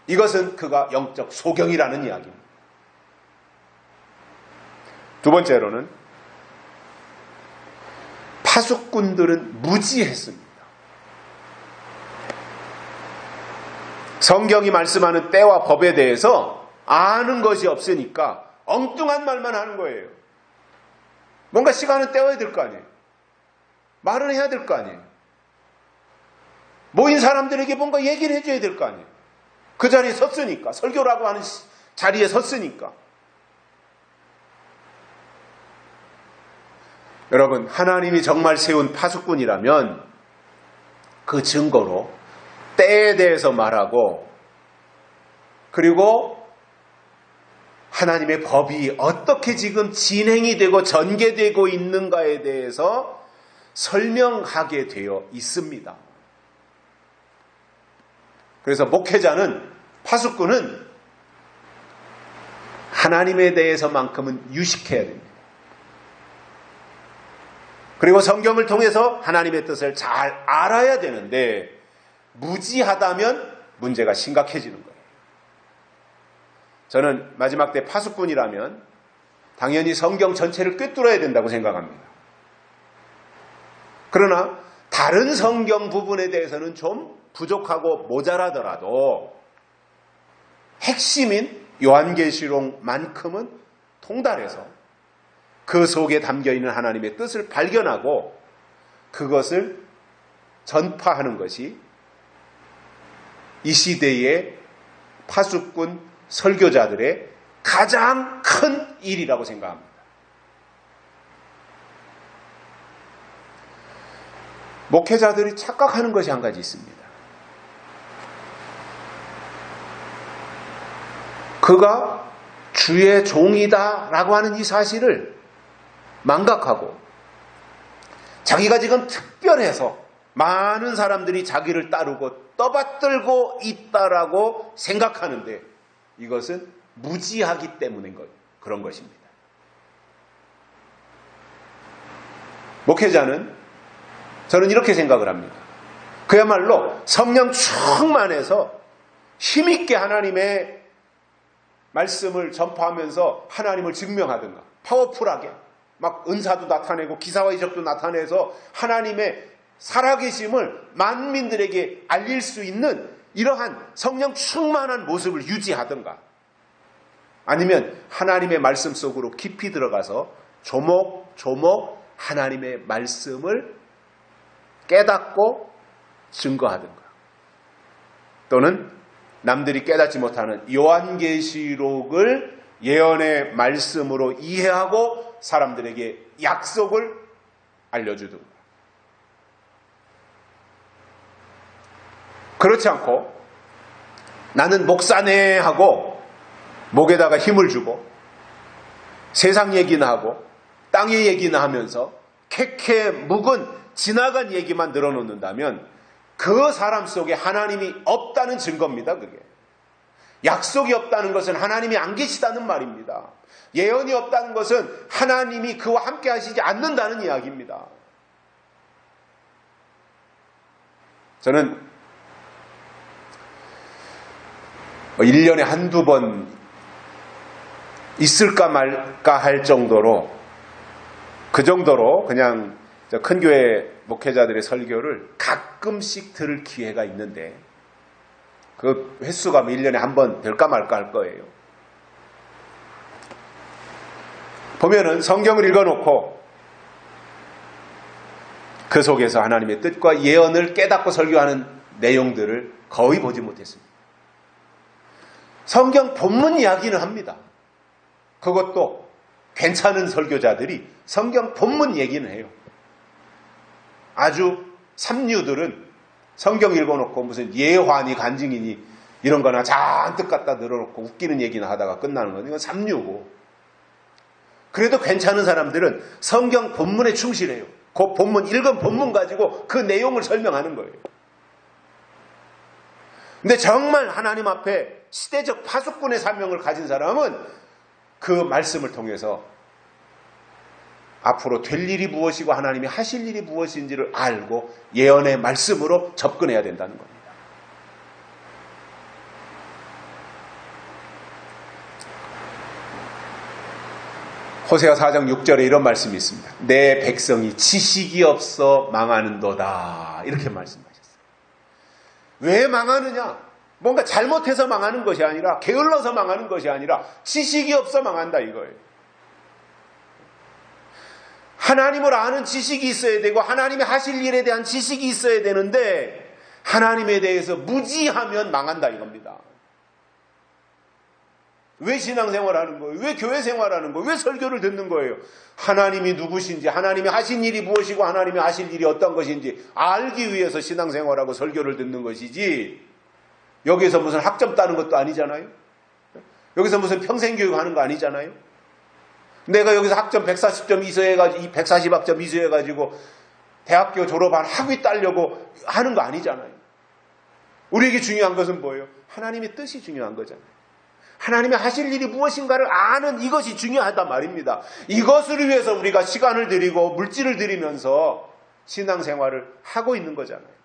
이것은 그가 영적 소경이라는 이야기입니다. 두 번째로는 파수꾼들은 무지했습니다. 성경이 말씀하는 때와 법에 대해서 아는 것이 없으니까 엉뚱한 말만 하는 거예요. 뭔가 시간은 때워야 될 거 아니에요. 말은 해야 될 거 아니에요. 모인 사람들에게 뭔가 얘기를 해줘야 될 거 아니에요. 그 자리에 섰으니까. 설교라고 하는 자리에 섰으니까. 여러분, 하나님이 정말 세운 파수꾼이라면 그 증거로 때에 대해서 말하고 그리고 하나님의 법이 어떻게 지금 진행이 되고 전개되고 있는가에 대해서 설명하게 되어 있습니다. 그래서 목회자는, 파수꾼은 하나님에 대해서만큼은 유식해야 됩니다. 그리고 성경을 통해서 하나님의 뜻을 잘 알아야 되는데 무지하다면 문제가 심각해지는 거예요. 저는 마지막 때 파수꾼이라면 당연히 성경 전체를 꿰뚫어야 된다고 생각합니다. 그러나 다른 성경 부분에 대해서는 좀 부족하고 모자라더라도 핵심인 요한계시록만큼은 통달해서 그 속에 담겨있는 하나님의 뜻을 발견하고 그것을 전파하는 것이 이 시대의 파수꾼 설교자들의 가장 큰 일이라고 생각합니다. 목회자들이 착각하는 것이 한 가지 있습니다. 그가 주의 종이다라고 하는 이 사실을 망각하고 자기가 지금 특별해서 많은 사람들이 자기를 따르고 떠받들고 있다라고 생각하는데 이것은 무지하기 때문인 그런 것입니다. 목회자는 저는 이렇게 생각을 합니다. 그야말로 성령 충만해서 힘있게 하나님의 말씀을 전파하면서 하나님을 증명하든가 파워풀하게 막 은사도 나타내고 기사와 이적도 나타내서 하나님의 살아계심을 만민들에게 알릴 수 있는 이러한 성령 충만한 모습을 유지하든가, 아니면 하나님의 말씀 속으로 깊이 들어가서 조목조목 하나님의 말씀을 깨닫고 증거하든가, 또는 남들이 깨닫지 못하는 요한계시록을 예언의 말씀으로 이해하고 사람들에게 약속을 알려주든가. 그렇지 않고 나는 목사네 하고 목에다가 힘을 주고 세상 얘기나 하고 땅의 얘기나 하면서 캐캐 묵은 지나간 얘기만 늘어놓는다면 그 사람 속에 하나님이 없다는 증거입니다. 그게 약속이 없다는 것은 하나님이 안 계시다는 말입니다. 예언이 없다는 것은 하나님이 그와 함께 하시지 않는다는 이야기입니다. 저는 1년에 한두 번 있을까 말까 할 정도로, 그 정도로 그냥 큰 교회 목회자들의 설교를 가끔씩 들을 기회가 있는데, 그 횟수가 1년에 한 번 될까 말까 할 거예요. 보면은 성경을 읽어놓고 그 속에서 하나님의 뜻과 예언을 깨닫고 설교하는 내용들을 거의 보지 못했습니다. 성경 본문 이야기는 합니다. 그것도 괜찮은 설교자들이 성경 본문 얘기는 해요. 아주 삼류들은 성경 읽어놓고 무슨 예화니 간증이니 이런 거나 잔뜩 갖다 늘어놓고 웃기는 얘기나 하다가 끝나는 건 이건 삼류고, 그래도 괜찮은 사람들은 성경 본문에 충실해요. 그 본문, 읽은 본문 가지고 그 내용을 설명하는 거예요. 근데 정말 하나님 앞에 시대적 파수꾼의 사명을 가진 사람은 그 말씀을 통해서 앞으로 될 일이 무엇이고 하나님이 하실 일이 무엇인지를 알고 예언의 말씀으로 접근해야 된다는 겁니다. 호세아 4장 6절에 이런 말씀이 있습니다. 내 백성이 지식이 없어 망하는도다, 이렇게 말씀하셨어요. 왜 망하느냐? 뭔가 잘못해서 망하는 것이 아니라, 게을러서 망하는 것이 아니라 지식이 없어 망한다 이거예요. 하나님을 아는 지식이 있어야 되고 하나님이 하실 일에 대한 지식이 있어야 되는데 하나님에 대해서 무지하면 망한다 이겁니다. 왜 신앙생활하는 거예요? 왜 교회 생활하는 거예요? 왜 설교를 듣는 거예요? 하나님이 누구신지, 하나님이 하신 일이 무엇이고 하나님이 하실 일이 어떤 것인지 알기 위해서 신앙생활하고 설교를 듣는 것이지, 여기서 무슨 학점 따는 것도 아니잖아요. 여기서 무슨 평생교육 하는 거 아니잖아요. 내가 여기서 학점 140점 이수해가지고 140학점 이수해가지고 대학교 졸업한 학위 따려고 하는 거 아니잖아요. 우리에게 중요한 것은 뭐예요? 하나님의 뜻이 중요한 거잖아요. 하나님이 하실 일이 무엇인가를 아는 이것이 중요하단 말입니다. 이것을 위해서 우리가 시간을 들이고 물질을 들이면서 신앙생활을 하고 있는 거잖아요.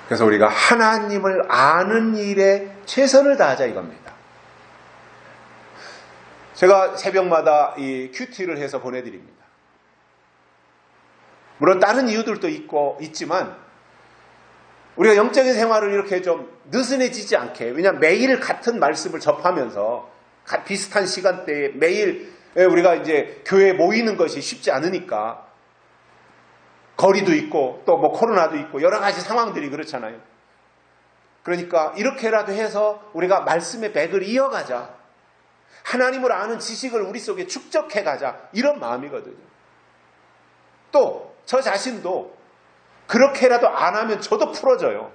그래서 우리가 하나님을 아는 일에 최선을 다하자 이겁니다. 제가 새벽마다 이 큐티를 해서 보내드립니다. 물론 다른 이유들도 있지만 우리가 영적인 생활을 이렇게 좀 느슨해지지 않게, 왜냐하면 매일 같은 말씀을 접하면서 비슷한 시간대에 매일 우리가 이제 교회에 모이는 것이 쉽지 않으니까, 거리도 있고 또 뭐 코로나도 있고 여러 가지 상황들이 그렇잖아요. 그러니까 이렇게라도 해서 우리가 말씀의 백을 이어가자, 하나님을 아는 지식을 우리 속에 축적해가자, 이런 마음이거든요. 또 저 자신도 그렇게라도 안 하면 저도 풀어져요.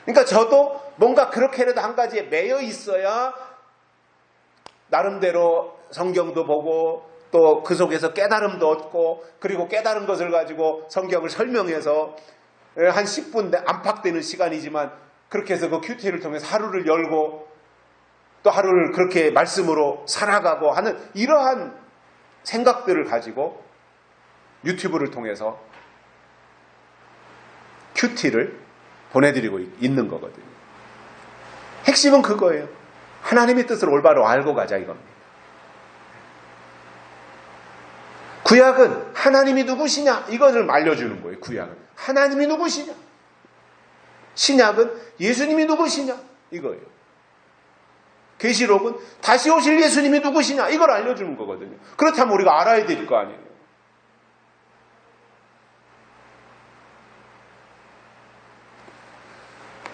그러니까 저도 뭔가 그렇게라도 한 가지에 매여 있어야 나름대로 성경도 보고 또 그 속에서 깨달음도 얻고, 그리고 깨달은 것을 가지고 성경을 설명해서 한 10분 안팎되는 시간이지만 그렇게 해서 그 큐티를 통해서 하루를 열고 또 하루를 그렇게 말씀으로 살아가고 하는 이러한 생각들을 가지고 유튜브를 통해서 큐티를 보내드리고 있는 거거든요. 핵심은 그거예요. 하나님의 뜻을 올바로 알고 가자 이겁니다. 구약은 하나님이 누구시냐 이것을 알려주는 거예요. 구약은 하나님이 누구시냐, 신약은 예수님이 누구시냐 이거예요. 계시록은 다시 오실 예수님이 누구시냐 이걸 알려주는 거거든요. 그렇다면 우리가 알아야 될 거 아니에요.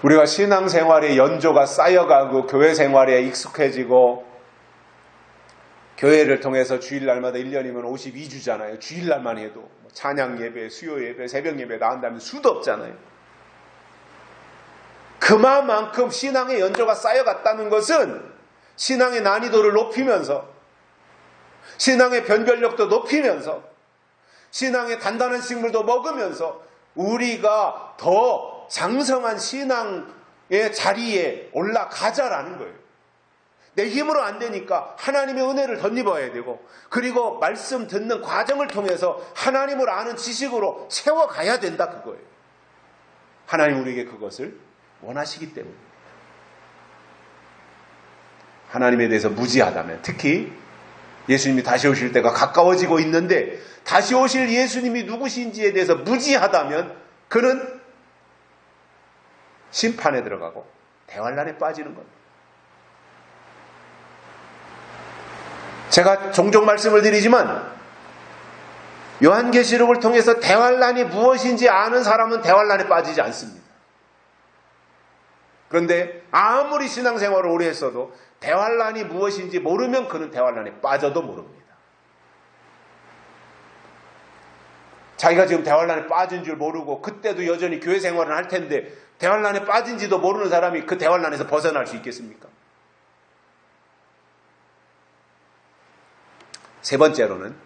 우리가 신앙생활의 연조가 쌓여가고 교회 생활에 익숙해지고 교회를 통해서 주일날마다 1년이면 52주잖아요. 주일날만 해도 찬양 예배, 수요 예배, 새벽 예배 나온다면 수도 없잖아요. 그만큼 신앙의 연조가 쌓여갔다는 것은 신앙의 난이도를 높이면서 신앙의 변별력도 높이면서 신앙의 단단한 식물도 먹으면서 우리가 더 장성한 신앙의 자리에 올라가자라는 거예요. 내 힘으로 안 되니까 하나님의 은혜를 덧입어야 되고 그리고 말씀 듣는 과정을 통해서 하나님을 아는 지식으로 채워가야 된다 그거예요. 하나님 우리에게 그것을 원하시기 때문에 하나님에 대해서 무지하다면 특히 예수님이 다시 오실 때가 가까워지고 있는데 다시 오실 예수님이 누구신지에 대해서 무지하다면 그는 심판에 들어가고 대환란에 빠지는 겁니다. 제가 종종 말씀을 드리지만 요한계시록을 통해서 대환란이 무엇인지 아는 사람은 대환란에 빠지지 않습니다. 그런데 아무리 신앙생활을 오래 했어도 대환란이 무엇인지 모르면 그는 대환란에 빠져도 모릅니다. 자기가 지금 대환란에 빠진 줄 모르고 그때도 여전히 교회 생활을 할 텐데 대환란에 빠진지도 모르는 사람이 그 대환란에서 벗어날 수 있겠습니까? 세 번째로는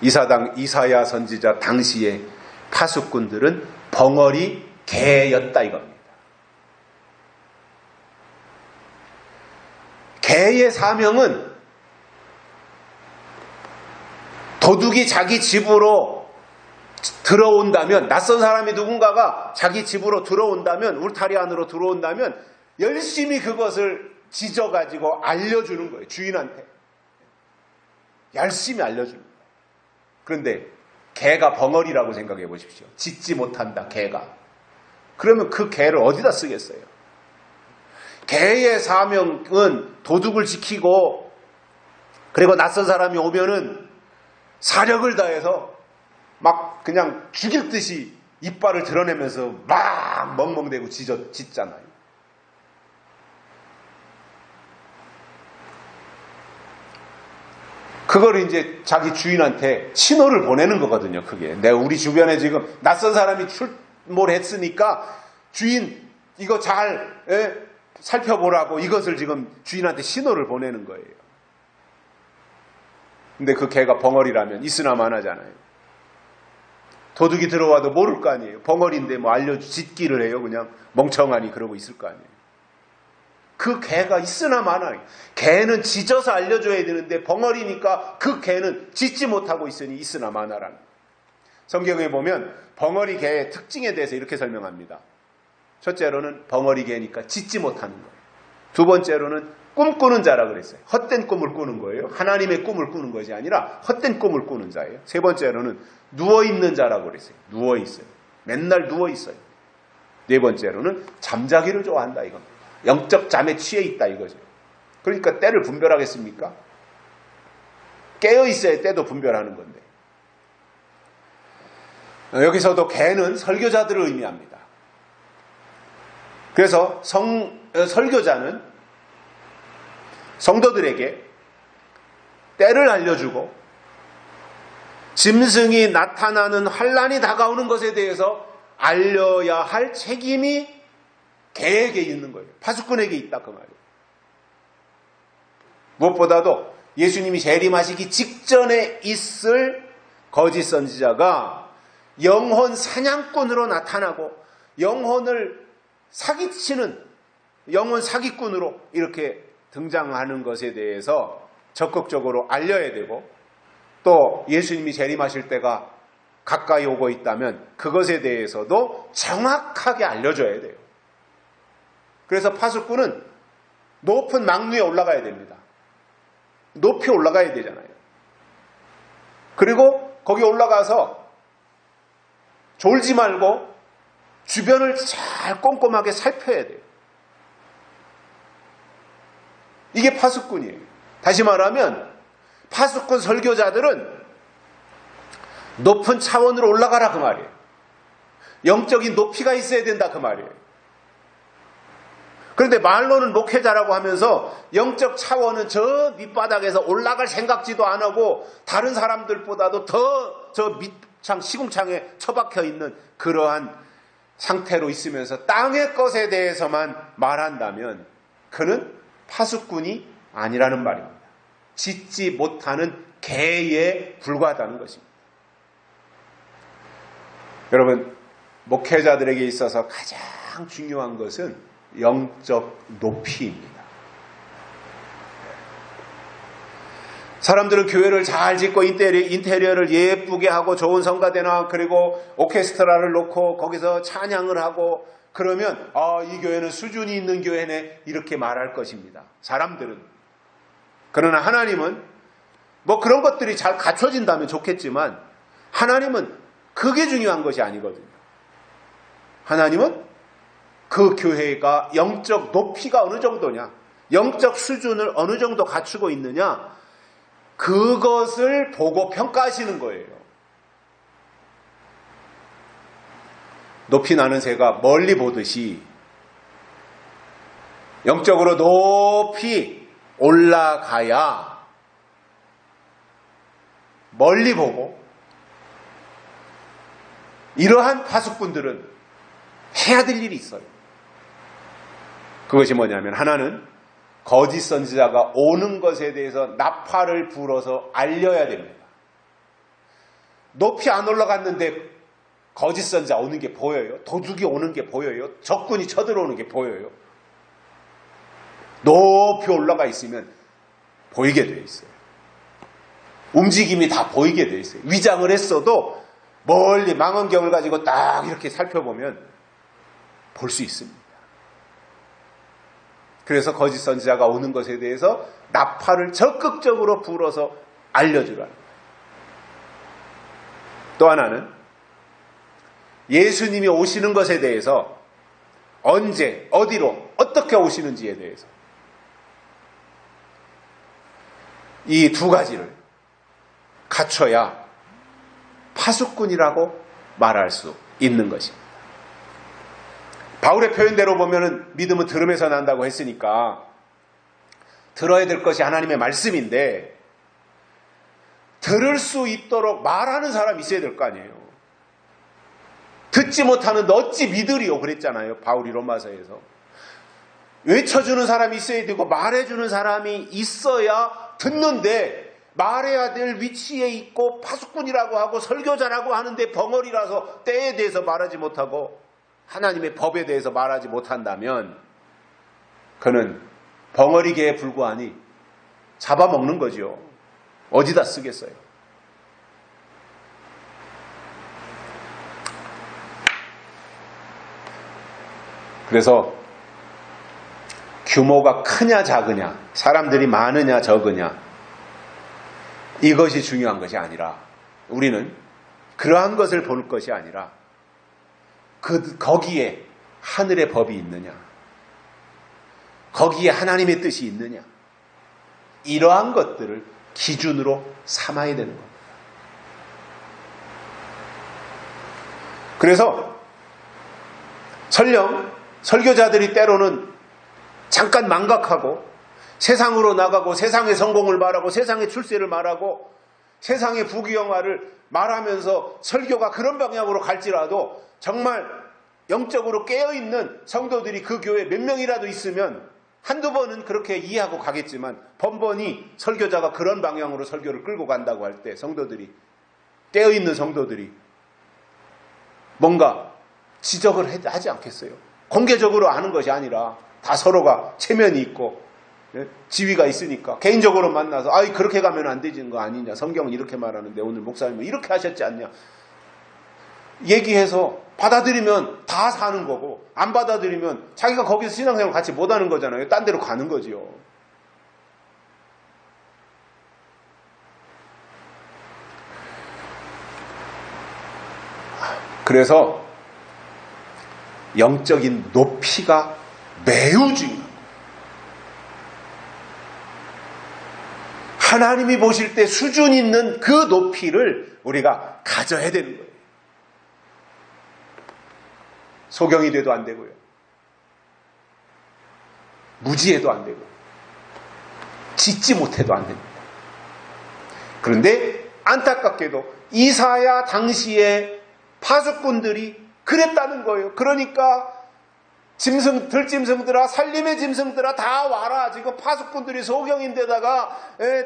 이사야 선지자 당시의 파수꾼들은 벙어리 개였다 이겁니다. 개의 사명은 도둑이 자기 집으로 들어온다면, 낯선 사람이 누군가가 자기 집으로 들어온다면, 울타리 안으로 들어온다면 열심히 그것을 지져가지고 알려주는 거예요. 주인한테 열심히 알려주는 거예요. 그런데 개가 벙어리라고 생각해 보십시오. 짖지 못한다 개가. 그러면 그 개를 어디다 쓰겠어요? 개의 사명은 도둑을 지키고 그리고 낯선 사람이 오면은 사력을 다해서 막 그냥 죽일 듯이 이빨을 드러내면서 막 멍멍대고 짖잖아요. 그걸 이제 자기 주인한테 신호를 보내는 거거든요. 그게 우리 주변에 지금 낯선 사람이 출몰했으니까 주인 이거 잘 살펴보라고 이것을 지금 주인한테 신호를 보내는 거예요. 근데 그 개가 벙어리라면 있으나 마나잖아요. 도둑이 들어와도 모를 거 아니에요. 벙어리인데 뭐 짖기를 해요. 그냥 멍청하니 그러고 있을 거 아니에요. 그 개가 있으나 마나. 개는 짖어서 알려줘야 되는데 벙어리니까 그 개는 짖지 못하고 있으니 있으나 마나라는. 성경에 보면 벙어리 개의 특징에 대해서 이렇게 설명합니다. 첫째로는 벙어리 개니까 짖지 못하는 거예요. 두 번째로는 꿈꾸는 자라 그랬어요. 헛된 꿈을 꾸는 거예요. 하나님의 꿈을 꾸는 것이 아니라 헛된 꿈을 꾸는 자예요. 세 번째로는 누워있는 자라고 그랬어요. 누워있어요. 맨날 누워있어요. 네 번째로는 잠자기를 좋아한다 이겁니다. 영적 잠에 취해 있다 이거죠. 그러니까 때를 분별하겠습니까? 깨어있어야 때도 분별하는 건데. 여기서도 개는 설교자들을 의미합니다. 그래서 설교자는 성도들에게 때를 알려주고 짐승이 나타나는 환란이 다가오는 것에 대해서 알려야 할 책임이 개에게 있는 거예요. 파수꾼에게 있다 그 말이에요. 무엇보다도 예수님이 재림하시기 직전에 있을 거짓 선지자가 영혼 사냥꾼으로 나타나고 영혼을 사기치는 영혼 사기꾼으로 이렇게 등장하는 것에 대해서 적극적으로 알려야 되고 또 예수님이 재림하실 때가 가까이 오고 있다면 그것에 대해서도 정확하게 알려줘야 돼요. 그래서 파수꾼은 높은 망 위에 올라가야 됩니다. 높이 올라가야 되잖아요. 그리고 거기 올라가서 졸지 말고 주변을 잘 꼼꼼하게 살펴야 돼요. 이게 파수꾼이에요. 다시 말하면 파수꾼 설교자들은 높은 차원으로 올라가라 그 말이에요. 영적인 높이가 있어야 된다 그 말이에요. 그런데 말로는 목회자라고 하면서 영적 차원은 저 밑바닥에서 올라갈 생각지도 안 하고 다른 사람들보다도 더 저 밑창 시궁창에 처박혀 있는 그러한 상태로 있으면서 땅의 것에 대해서만 말한다면 그는 파수꾼이 아니라는 말입니다. 짓지 못하는 개에 불과하다는 것입니다. 여러분, 목회자들에게 있어서 가장 중요한 것은 영적 높이입니다. 사람들은 교회를 잘 짓고 인테리어를 예쁘게 하고 좋은 성가대나 그리고 오케스트라를 놓고 거기서 찬양을 하고 그러면 이 교회는 수준이 있는 교회네 이렇게 말할 것입니다. 사람들은. 그러나 하나님은 뭐 그런 것들이 잘 갖춰진다면 좋겠지만 하나님은 그게 중요한 것이 아니거든요. 하나님은 그 교회가 영적 높이가 어느 정도냐, 영적 수준을 어느 정도 갖추고 있느냐, 그것을 보고 평가하시는 거예요. 높이 나는 새가 멀리 보듯이 영적으로 높이 올라가야 멀리 보고 이러한 파수꾼들은 해야 될 일이 있어요. 그것이 뭐냐면 하나는 거짓 선지자가 오는 것에 대해서 나팔을 불어서 알려야 됩니다. 높이 안 올라갔는데 거짓 선지자 오는 게 보여요? 도둑이 오는 게 보여요? 적군이 쳐들어오는 게 보여요? 높이 올라가 있으면 보이게 되어 있어요. 움직임이 다 보이게 되어 있어요. 위장을 했어도 멀리 망원경을 가지고 딱 이렇게 살펴보면 볼 수 있습니다. 그래서 거짓 선지자가 오는 것에 대해서 나팔을 적극적으로 불어서 알려주라. 또 하나는 예수님이 오시는 것에 대해서 언제, 어디로, 어떻게 오시는지에 대해서 이 두 가지를 갖춰야 파수꾼이라고 말할 수 있는 것입니다. 바울의 표현대로 보면은 믿음은 들음에서 난다고 했으니까 들어야 될 것이 하나님의 말씀인데 들을 수 있도록 말하는 사람이 있어야 될 거 아니에요. 듣지 못하는데 어찌 믿으리요 그랬잖아요. 바울이 로마서에서. 외쳐주는 사람이 있어야 되고 말해주는 사람이 있어야 듣는데 말해야 될 위치에 있고 파수꾼이라고 하고 설교자라고 하는데 벙어리라서 때에 대해서 말하지 못하고 하나님의 법에 대해서 말하지 못한다면 그는 벙어리개에 불과하니 잡아먹는 거죠. 어디다 쓰겠어요? 그래서 규모가 크냐 작으냐, 사람들이 많으냐 적으냐 이것이 중요한 것이 아니라 우리는 그러한 것을 볼 것이 아니라 거기에 하늘의 법이 있느냐, 거기에 하나님의 뜻이 있느냐, 이러한 것들을 기준으로 삼아야 되는 겁니다. 그래서 설령 설교자들이 때로는 잠깐 망각하고 세상으로 나가고 세상의 성공을 말하고 세상의 출세를 말하고 세상의 부귀영화를 말하면서 설교가 그런 방향으로 갈지라도 정말 영적으로 깨어있는 성도들이 그 교회에 몇 명이라도 있으면 한두 번은 그렇게 이해하고 가겠지만 번번이 설교자가 그런 방향으로 설교를 끌고 간다고 할 때 성도들이, 깨어있는 성도들이 뭔가 지적을 하지 않겠어요? 공개적으로 아는 것이 아니라 다 서로가 체면이 있고 지위가 있으니까 개인적으로 만나서 그렇게 가면 안 되는 거 아니냐, 성경은 이렇게 말하는데 오늘 목사님은 이렇게 하셨지 않냐 얘기해서 받아들이면 다 사는 거고 안 받아들이면 자기가 거기서 신앙생활 같이 못하는 거잖아요. 딴 데로 가는 거지요. 그래서 영적인 높이가 매우 중요합니다. 하나님이 보실 때 수준 있는 그 높이를 우리가 가져야 되는 거예요. 소경이 돼도 안 되고요. 무지해도 안 되고 짓지 못해도 안 됩니다. 그런데 안타깝게도 이사야 당시에 파수꾼들이 그랬다는 거예요. 그러니까 들짐승들아, 살림의 짐승들아, 다 와라. 지금 파수꾼들이 소경인데다가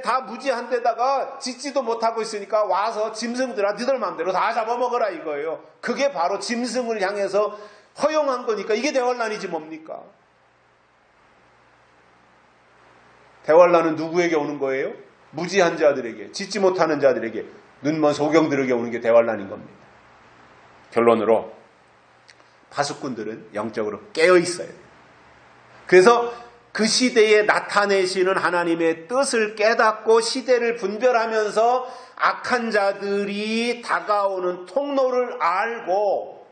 다 무지한데다가 짓지도 못하고 있으니까 와서 짐승들아, 니들 마음대로 다 잡아먹어라 이거예요. 그게 바로 짐승을 향해서 허용한 거니까 이게 대환란이지 뭡니까? 대환란은 누구에게 오는 거예요? 무지한 자들에게, 짓지 못하는 자들에게, 눈먼 소경들에게 오는 게 대환란인 겁니다. 결론으로 파수꾼들은 영적으로 깨어 있어야 돼요. 그래서 그 시대에 나타내시는 하나님의 뜻을 깨닫고 시대를 분별하면서 악한 자들이 다가오는 통로를 알고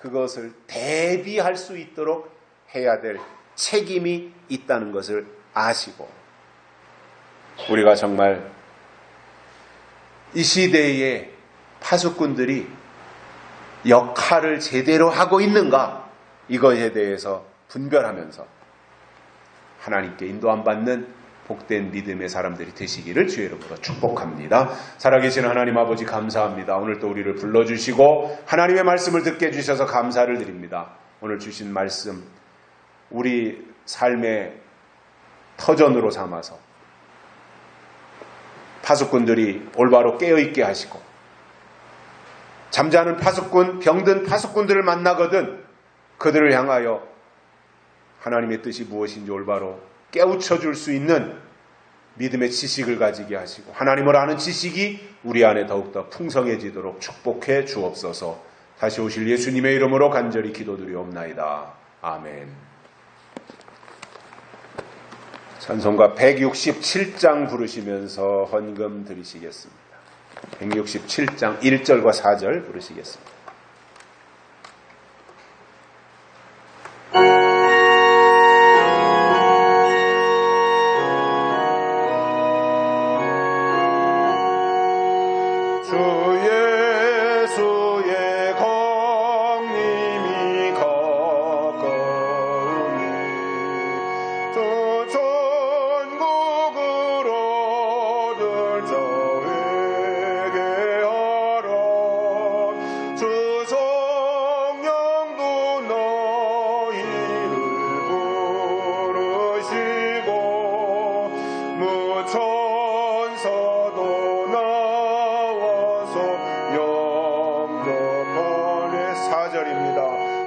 그것을 대비할 수 있도록 해야 될 책임이 있다는 것을 아시고, 우리가 정말 이 시대의 파수꾼들이 역할을 제대로 하고 있는가, 이것에 대해서 분별하면서 하나님께 인도함 받는 복된 믿음의 사람들이 되시기를 주의 이름으로 축복합니다. 살아계신 하나님 아버지 감사합니다. 오늘 또 우리를 불러주시고 하나님의 말씀을 듣게 해주셔서 감사를 드립니다. 오늘 주신 말씀 우리 삶의 터전으로 삼아서 파수꾼들이 올바로 깨어있게 하시고, 잠자는 파수꾼, 병든 파수꾼들을 만나거든 그들을 향하여 하나님의 뜻이 무엇인지 올바로 깨우쳐 줄 수 있는 믿음의 지식을 가지게 하시고, 하나님을 아는 지식이 우리 안에 더욱더 풍성해지도록 축복해 주옵소서. 다시 오실 예수님의 이름으로 간절히 기도드리옵나이다. 아멘. 찬송가 167장 부르시면서 헌금 드리시겠습니다. 167장 1절과 4절 부르시겠습니다. 천사도 나와서 영접하네. 4절입니다.